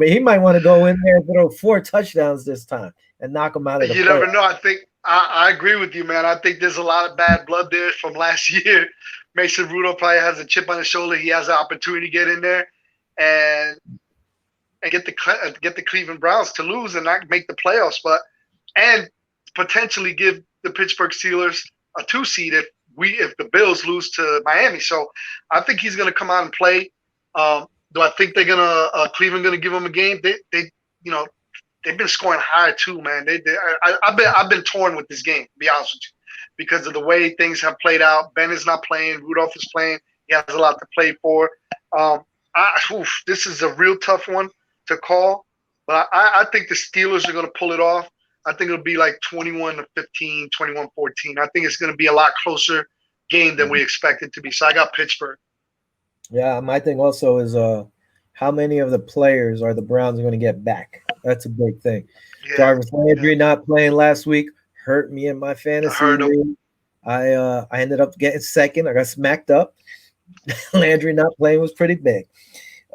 he might want to go in there and throw 4 touchdowns this time and knock them out of the You never know. I think I agree with you, man. I think there's a lot of bad blood there from last year. Mason Rudolph probably has a chip on his shoulder. He has an opportunity to get in there and get the Cleveland Browns to lose and not make the playoffs, and potentially give the Pittsburgh Steelers a 2 seed if the Bills lose to Miami. So I think he's going to come out and play. Do I think they're Cleveland gonna give them a game? They've been scoring high too, man. I've been torn with this game, to be honest with you, because of the way things have played out. Ben is not playing. Rudolph is playing. He has a lot to play for. This is a real tough one to call, but I think the Steelers are going to pull it off. I think it'll be like 21-15, 21-14. I think it's going to be a lot closer game than we expect it to be. So I got Pittsburgh. Yeah, my thing also is how many of the players are the Browns going to get back? That's a big thing. Yeah, Jarvis Landry not playing last week hurt me in my fantasy league. I ended up getting second. I got smacked up. Landry not playing was pretty big.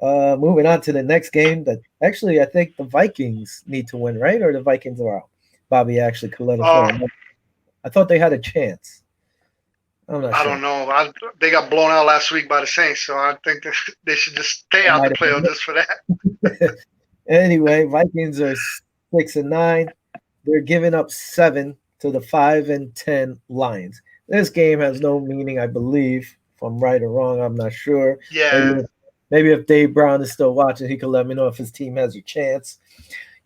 Moving on to the next game that actually I think the Vikings need to win, right? Or the Vikings are out. Bobby actually could let us know. I thought they had a chance. I'm not sure. I don't know. They got blown out last week by the Saints, so I think they should just stay out the playoff just for that. Anyway, Vikings are 6-9. They're giving up 7 to the 5-10 Lions. This game has no meaning, I believe. If I'm right or wrong, I'm not sure. Yeah. Maybe if Dave Brown is still watching, he could let me know if his team has a chance.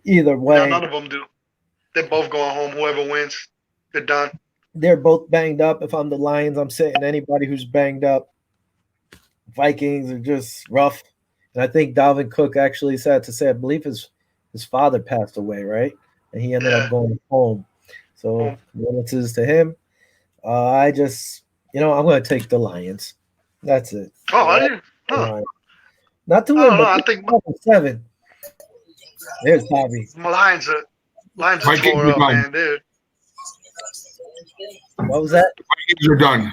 Either way. No, none of them do. They're both going home. Whoever wins, they're done. They're both banged up. If I'm the Lions, I'm sitting anybody who's banged up. Vikings are just rough. And I think Dalvin Cook actually said to say, I believe his father passed away, right? And he ended up going home. So condolences to him. I'm going to take the Lions. That's it. Oh, I didn't. Huh. Not to win, but I think 7. There's Bobby. Lions are tore up, man, dude. What was that? Vikings are done.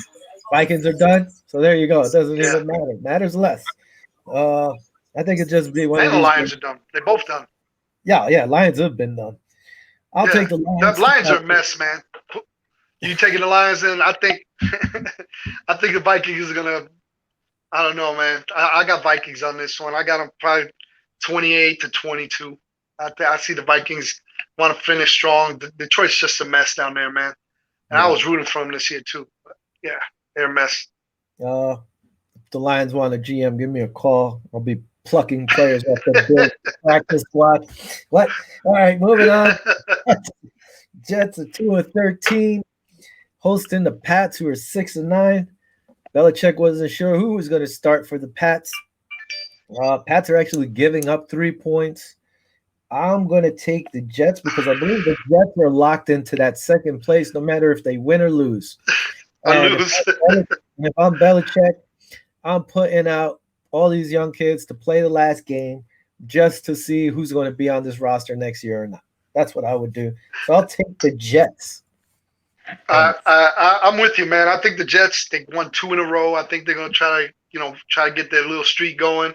Vikings are done. So there you go. It doesn't even matter. It matters less. I think it just be one of these. The Lions are done. They're both done. Yeah. Lions have been done. I'll take the Lions. The Lions are a mess, man. You taking the Lions in? I think the Vikings are gonna. I don't know, man. I got Vikings on this one. I got them probably 28-22. I see the Vikings want to finish strong. Detroit's just a mess down there, man. And I was rooting for them this year too. But yeah, they're a mess. If the Lions want a GM, give me a call. I'll be plucking players off the practice squad. What? All right, moving on. Jets are 2-13, hosting the Pats, who are 6-9. Belichick wasn't sure who was going to start for the Pats. Pats are actually giving up 3 points. I'm going to take the Jets because I believe the Jets are locked into that second place no matter if they win or lose. If I'm Belichick, I'm putting out all these young kids to play the last game just to see who's going to be on this roster next year or not. That's what I would do. So I'll take the Jets. I'm with you, man. I think the Jets, they won 2 in a row. I think they're going to try to get their little streak going.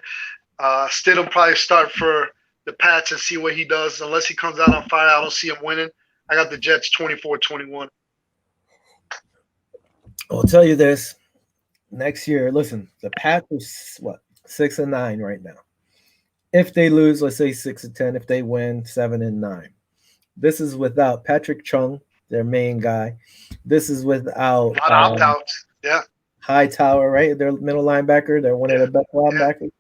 Stidham probably start for the Pats and see what he does. Unless he comes out on fire, I don't see him winning. I got the Jets 24-21. I'll tell you this. Next year, listen, the Pats are 6-9 right now. If they lose, let's say 6-10. If they win, 7-9. This is without Patrick Chung, their main guy. This is without opt-outs. Yeah. Hightower, right? Their middle linebacker. They're one of the best linebackers.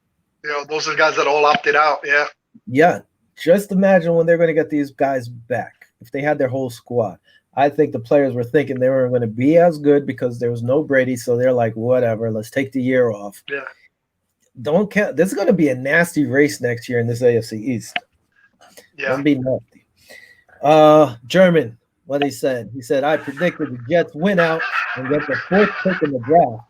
Yeah, those are the guys that all opted out. Yeah. Yeah. Just imagine when they're going to get these guys back. If they had their whole squad. I think the players were thinking they weren't going to be as good because there was no Brady. So they're like, whatever, let's take the year off. Yeah. Don't count. This is going to be a nasty race next year in this AFC East. Yeah. Don't be nasty. German, what he said. He said, I predicted the Jets win out and get the 4th pick in the draft.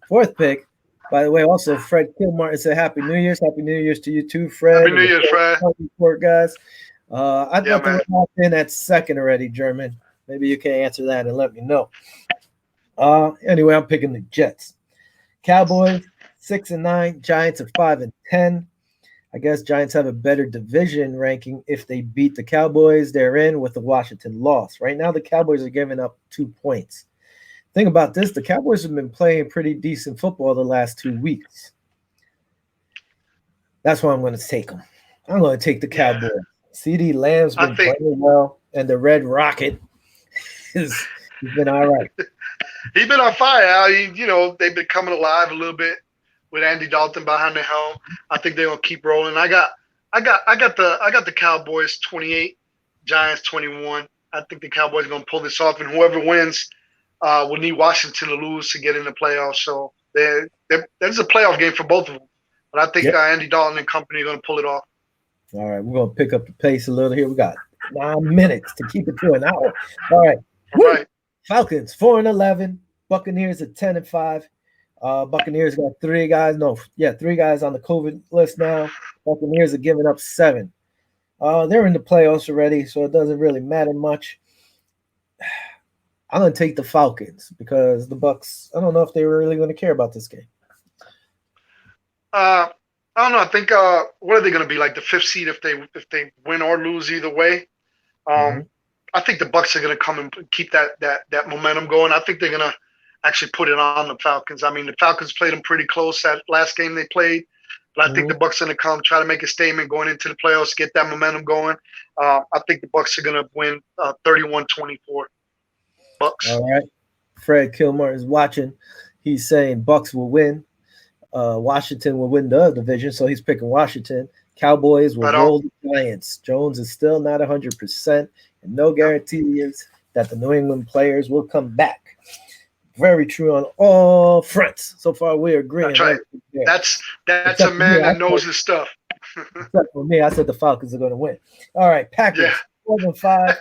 4th pick. By the way, also Fred Kilmartin said Happy New Year's. Happy New Year's to you too, Fred. Happy New Year's, Fred. Report, guys. I Yeah, thought they were locked in at 2nd already, German. Maybe you can answer that and let me know. Anyway, I'm picking the Jets. Cowboys 6-9, Giants are 5-10. I guess Giants have a better division ranking. If they beat the Cowboys, they're in with the Washington loss. Right now, the Cowboys are giving up 2 points. Think about this. The Cowboys have been playing pretty decent football the last 2 weeks. That's why I'm going to take them. I'm going to take the Cowboys. CD Lamb's been playing well, and the Red Rocket he's been all right. He's been on fire. They've been coming alive a little bit with Andy Dalton behind the helm. I think they're gonna keep rolling. I got the Cowboys 28, Giants 21. I think the Cowboys are gonna pull this off, and whoever wins will need Washington to lose to get in the playoffs. So there's a playoff game for both of them. But I think Andy Dalton and company are gonna pull it off. All right, we're gonna pick up the pace a little here. We got 9 minutes to keep it to an hour. All right. All right. Falcons 4-11. Buccaneers at 10-5. Buccaneers got 3 guys. 3 guys on the COVID list now. Buccaneers are giving up 7. They're in the playoffs already, so it doesn't really matter much. I'm gonna take the Falcons because the Bucs. I don't know if they were really going to care about this game. I don't know. I think what are they going to be, like the 5th seed if they win or lose either way? I think the Bucs are going to come and keep that momentum going. I think they're going to actually put it on the Falcons. I mean, the Falcons played them pretty close that last game they played, but I think the Bucs are going to come try to make a statement going into the playoffs, get that momentum going. I think the Bucs are going to win 31-24. Bucs. All right. Fred Kilmer is watching. He's saying Bucs will win. Washington will win the division, so he's picking Washington. Cowboys will roll the Giants. Jones is still not 100%, and no guarantee is that the New England players will come back. Very true on all fronts. So far, we agree. That's right. That's a man that knows his stuff. Except for me, I said the Falcons are going to win. All right, Packers 4-5,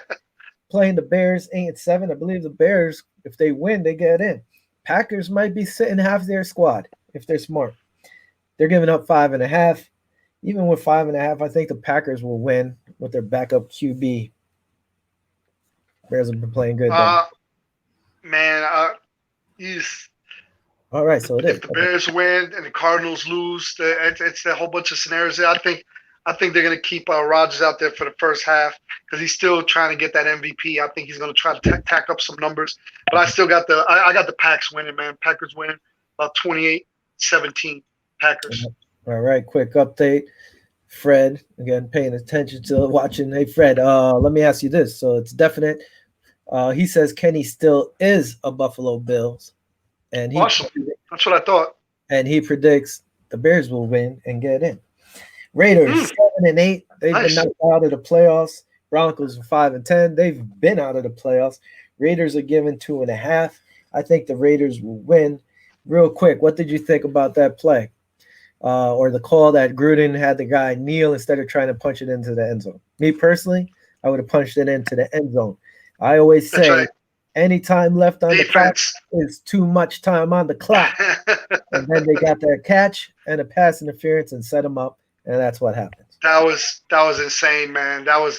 playing the Bears 8-7. I believe the Bears, if they win, they get in. Packers might be sitting half their squad if they're smart. They're giving up 5.5. Even with 5.5, I think the Packers will win with their backup QB. Bears have been playing good. He's all right. So if the Bears win and the Cardinals lose, it's a whole bunch of scenarios there. I think they're going to keep Rodgers out there for the first half because he's still trying to get that MVP. I think he's going to try to tack up some numbers, but I still got I got the Packs winning, man. Packers winning about 28-17. Packers. All right. Quick update. Fred, again, paying attention to watching. Hey, Fred, let me ask you this. So it's definite. He says Kenny still is a Buffalo Bills. And awesome. That's what I thought. And he predicts the Bears will win and get in. Raiders 7-8. They've been knocked out of the playoffs. Broncos are 5-10. They've been out of the playoffs. Raiders are given 2.5. I think the Raiders will win. Real quick, what did you think about that play? Or the call that Gruden had the guy kneel instead of trying to punch it into the end zone? Me personally, I would have punched it into the end zone. I always say any time left on the clock is too much time on the clock. And then they got their catch and a pass interference and set them up, and that's what happened. That was insane, man. That was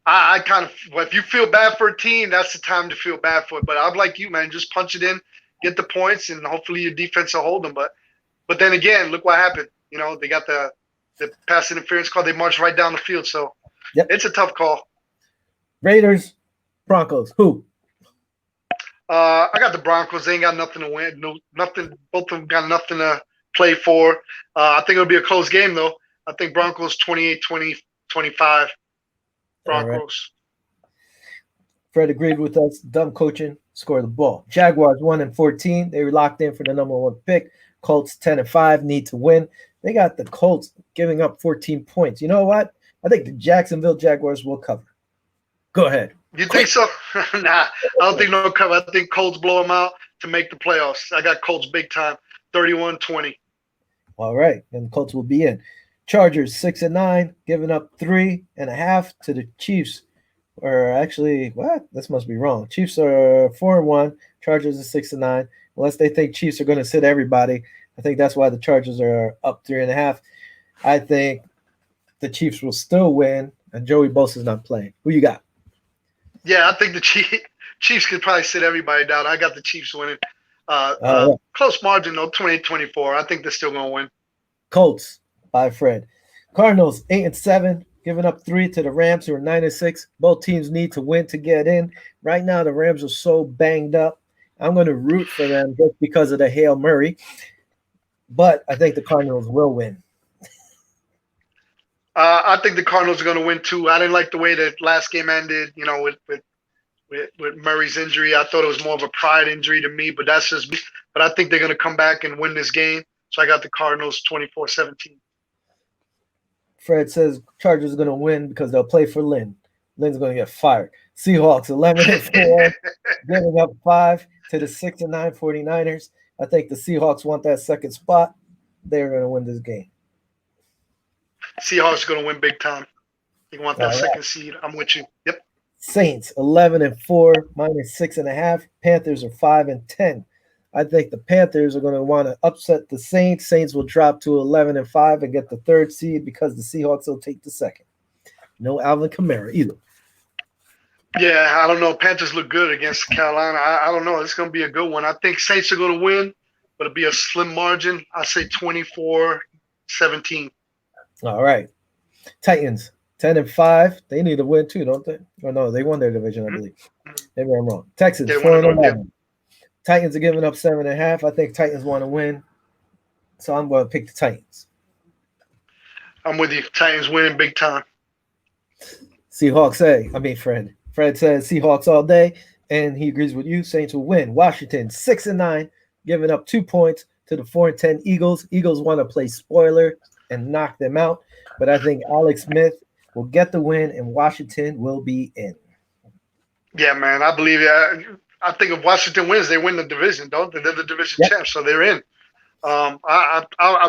I kind of, if you feel bad for a team, that's the time to feel bad for it. But I'm like you, man, just punch it in, get the points, and hopefully your defense will hold them. But then again, look what happened. You know, they got the pass interference call. They marched right down the field. So it's a tough call. Raiders, Broncos, who? I got the Broncos. They ain't got nothing to win. No, nothing. Both of them got nothing to play for. I think it'll be a close game, though. I think Broncos 28-25. Broncos. Right. Fred agreed with us. Dumb coaching. Score the ball. Jaguars 1-14. They were locked in for the number 1 pick. Colts 10-5 need to win. They got the Colts giving up 14 points. You know what? I think the Jacksonville Jaguars will cover. Go ahead. You think so? Nah, I don't think no cover. I think Colts blow them out to make the playoffs. I got Colts big time, 31-20. All right, and the Colts will be in. Chargers 6-9, giving up 3.5 to the Chiefs. Or actually, what? This must be wrong. Chiefs are 4-1. Chargers are 6-9. Unless they think Chiefs are going to sit everybody, I think that's why the Chargers are up 3.5. I think the Chiefs will still win, and Joey Bosa's not playing. Who you got? Yeah, I think the Chiefs could probably sit everybody down. I got the Chiefs winning. Close margin, though, 28-24. I think they're still going to win. Colts by Fred. Cardinals 8-7, giving up 3 to the Rams, who are 9-6. Both teams need to win to get in. Right now, the Rams are so banged up. I'm going to root for them just because of the Hail Murray. But I think the Cardinals will win. I think the Cardinals are going to win too. I didn't like the way that last game ended, with Murray's injury. I thought it was more of a pride injury to me, but that's just me. But I think they're going to come back and win this game. So I got the Cardinals 24-17. Fred says Chargers are going to win because they'll play for Lynn. Lynn's going to get fired. Seahawks 11-4, giving up 5 to the 6-9 49ers. I think the Seahawks want that second spot. They're going to win this game. Seahawks are going to win big time. You want that second seed. I'm with you. Yep. Saints 11-4, minus 6.5. Panthers are 5-10. I think the Panthers are going to want to upset the Saints. Saints will drop to 11-5 and get the third seed because the Seahawks will take the second. No Alvin Kamara either. Yeah, I don't know. Panthers look good against Carolina. I don't know. It's going to be a good one. I think Saints are going to win, but it'll be a slim margin. I say 24-17. All right. Titans 10-5. They need to win too, don't they? Or no, they won their division, I believe. Maybe I'm wrong. Texans 4-11. Titans are giving up 7.5. I think Titans want to win, so I'm going to pick the Titans. I'm with you. Titans winning big time. Seahawks Fred. Fred says Seahawks all day, and he agrees with you. Saints will win. Washington 6-9, giving up 2 points to the 4-10 Eagles. Eagles want to play spoiler and knock them out, but I think Alex Smith will get the win, and Washington will be in. Yeah, man, I believe it. I think if Washington wins, they win the division, don't they? They're the division champs, so they're in. I'm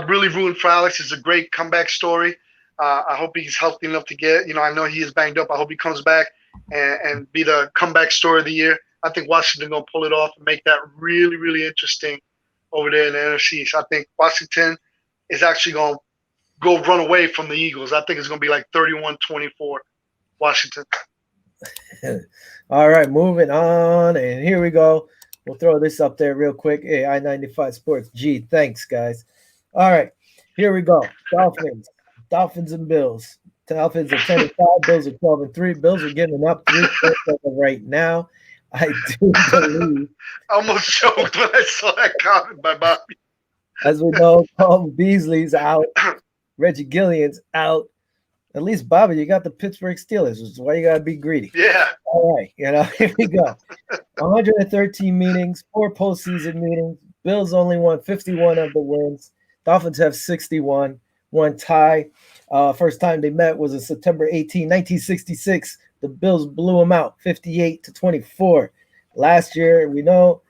really rooting for Alex. It's a great comeback story. I hope he's healthy enough to get, I know he is banged up. I hope he comes back and be the comeback story of the year. I think Washington going to pull it off and make that really, really interesting over there in the NFC. So I think Washington is actually going to go run away from the Eagles. I think it's going to be like 31-24 Washington. All right, moving on, and here we go. We'll throw this up there real quick. Hey, I-95 Sports. Gee, thanks, guys. All right, here we go. Dolphins and Bills. Dolphins are 10-5. Bills are 12-3. Bills are giving up 3 points right now. I do believe. I almost choked when I saw that comment by Bobby. As we know, Paul Beasley's out. Reggie Gillian's out. At least, Bobby, you got the Pittsburgh Steelers, which is why you got to be greedy. Yeah. All right. Here we go. 113 meetings, 4 postseason meetings. Bills only won 51 of the wins. Dolphins have 61. One tie. First time they met was on September 18, 1966. The Bills blew them out 58-24. Last year, we know,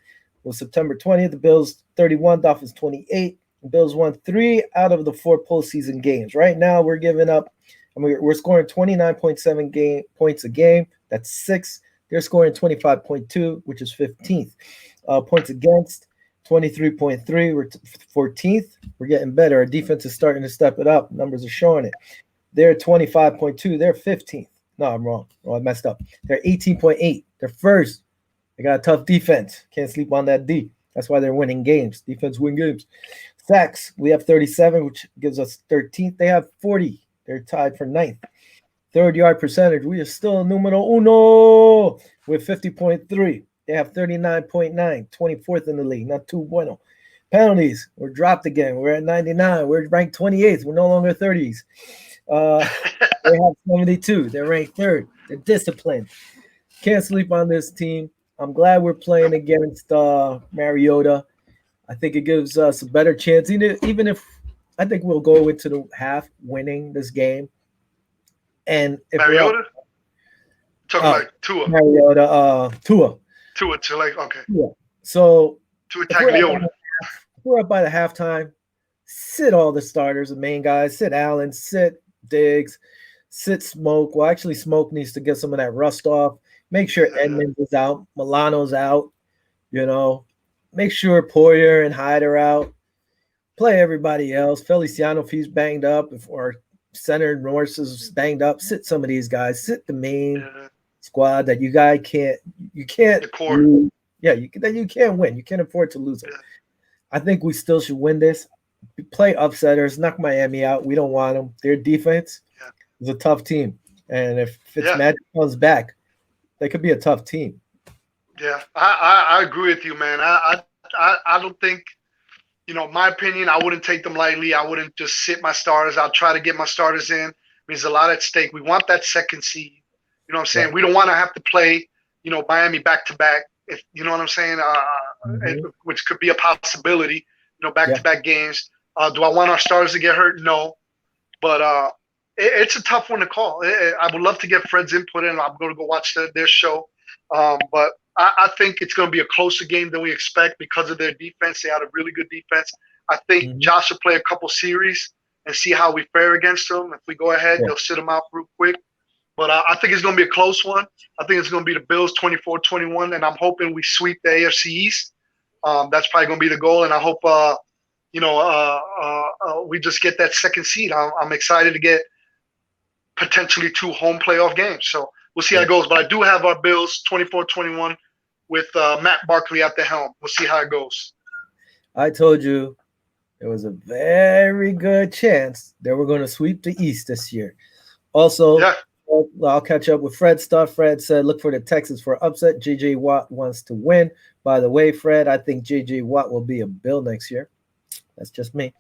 was September 20th. The Bills 31, Dolphins 28. The Bills won 3 out of the 4 postseason games. Right now, we're giving up. We're scoring 29.7 points a game. That's 6. They're scoring 25.2, which is 15th. Points against, 23.3. We're 14th. We're getting better. Our defense is starting to step it up. Numbers are showing it. They're 25.2. They're 15th. No, I'm wrong. Oh, I messed up. They're 18.8. They're first. They got a tough defense. Can't sleep on that D. That's why they're winning games. Defense win games. Sacks, we have 37, which gives us 13th. They have 40. They're tied for 9th. Third yard percentage, we are still numero uno with 50.3. They have 39.9, 24th in the league. Not too bueno. Penalties, we're dropped again. We're at 99. We're ranked 28th. We're no longer 30s. They have 72. They're ranked 3rd. They're disciplined. Can't sleep on this team. I'm glad we're playing against Mariota. I think it gives us a better chance, even if I think we'll go into the half winning this game. And if Mariota? Talking like Tua. Mariota, Tua. Tua, okay. Yeah. So Tua Tagliona. If we're up by the halftime, sit all the starters, the main guys. Sit Allen, sit Diggs, sit Smoke. Well, actually, Smoke needs to get some of that rust off. Make sure Edmonds is out, Milano's out. Make sure Poyer and Hyde are out. Play everybody else. Feliciano, if he's banged up, or Center Norris is banged up, sit some of these guys. Sit the main squad that you can't. The core. You can't win. You can't afford to lose it. I think we still should win this. Play upsetters, knock Miami out. We don't want them. Their defense is a tough team, and if Fitzmagic comes back, they could be a tough team. Yeah, I agree with you, man. I don't think, my opinion, I wouldn't take them lightly. I wouldn't just sit my starters. I'll try to get my starters in. There's a lot at stake. We want that second seed. You know what I'm saying? We don't want to have to play, Miami back to back. If you know what I'm saying, which could be a possibility. Back to back games. Do I want our starters to get hurt? No, but it's a tough one to call. I would love to get Fred's input in. I'm going to go watch their show, but I think it's going to be a closer game than we expect because of their defense. They had a really good defense. I think Josh will play a couple series and see how we fare against them. If we go ahead, they'll sit them out real quick. But I think it's going to be a close one. I think it's going to be the Bills 24-21, and I'm hoping we sweep the AFC East. That's probably going to be the goal, and I hope we just get that second seed. I'm excited to get potentially 2 home playoff games. So we'll see how it goes. But I do have our Bills 24-21 with Matt Barkley at the helm. We'll see how it goes. I told you there was a very good chance that we're going to sweep the East this year. Also, I'll catch up with Fred's stuff. Fred said, look for the Texans for upset. J.J. Watt wants to win. By the way, Fred, I think J.J. Watt will be a Bill next year. That's just me.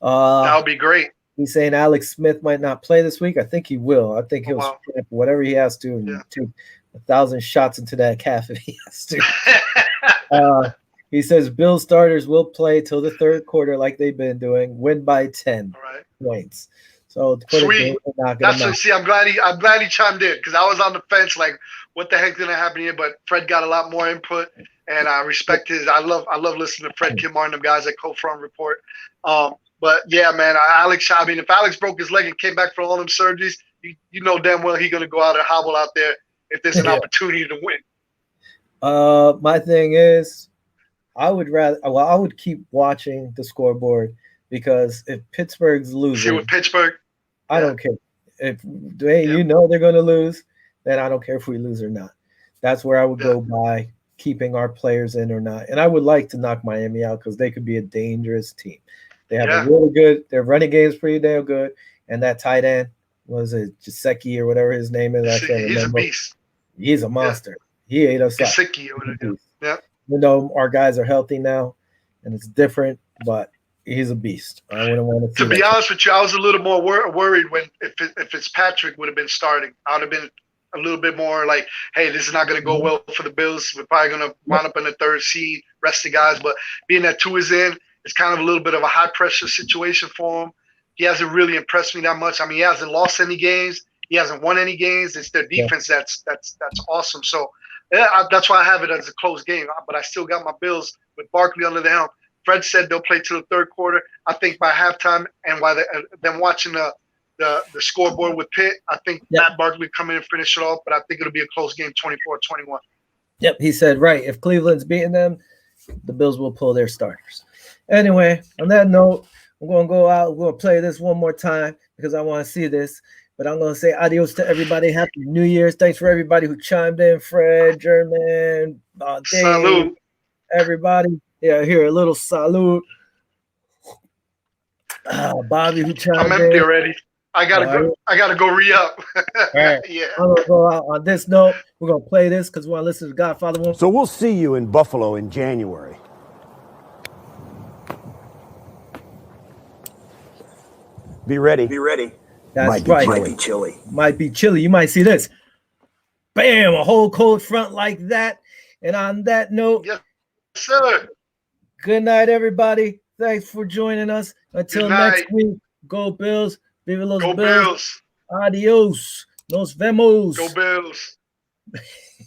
That'll be great. He's saying Alex Smith might not play this week. I think he will. I think he'll strip whatever he has to and take 1,000 shots into that calf if he has to. He says Bill starters will play till the third quarter like they've been doing. Win by 10 points. So sweet. I'm glad he chimed in because I was on the fence like, what the heck's gonna happen here? But Fred got a lot more input, and I respect his. I love listening to Fred Kimar, them guys at Co-Front Report. But yeah, man, Alex. I mean, if Alex broke his leg and came back for all them surgeries, you know damn well he's gonna go out and hobble out there if there's an opportunity to win. My thing is, I would keep watching the scoreboard because if Pittsburgh's losing, see with Pittsburgh, I don't care if they're going to lose. Then I don't care if we lose or not. That's where I would go by keeping our players in or not. And I would like to knock Miami out because they could be a dangerous team. They have a really good. Their running game is pretty damn good, and that tight end was it Gesicki or whatever his name is. I can't remember. He's a beast. He's a monster. He ate us up. Gesicki or whatever. Yeah. Even though our guys are healthy now, and it's different, but he's a beast. I wouldn't want to. To be honest with you, I was a little more worried if Fitzpatrick would have been starting. I would have been a little bit more like, hey, this is not going to go well for the Bills. We're probably going to wind up in the third seed, rest the guys. But being that 2 is in, it's kind of a little bit of a high pressure situation for him. He hasn't really impressed me that much. I mean, he hasn't lost any games. He hasn't won any games. It's their defense that's awesome. So that's why I have it as a close game. But I still got my Bills with Barkley under the helm. Fred said they'll play till the third quarter. I think by halftime, and while them watching the scoreboard with Pitt, I think Matt Barkley come in and finish it off. But I think it'll be a close game, 24-21. Yep, he said right. If Cleveland's beating them, the Bills will pull their starters. Anyway, on that note, I'm going to go out. We're going to play this one more time because I want to see this. But I'm going to say adios to everybody. Happy New Year's. Thanks for everybody who chimed in. Fred, German, Dave, salute. Everybody. Yeah, here, a little salute. Bobby who chimed in. I'm empty already. I gotta go re-up. Right. Yeah. I'm going to go out on this note. We're going to play this because we want to listen to Godfather 1. So we'll see you in Buffalo in January. Be ready. Be ready. That's right. Might be chilly. Might be chilly. You might see this. Bam! A whole cold front like that. And on that note, yes, sir. Good night, everybody. Thanks for joining us. Until next week, go Bills. Viva los Bills. Bills. Adios. Nos vemos. Go Bills.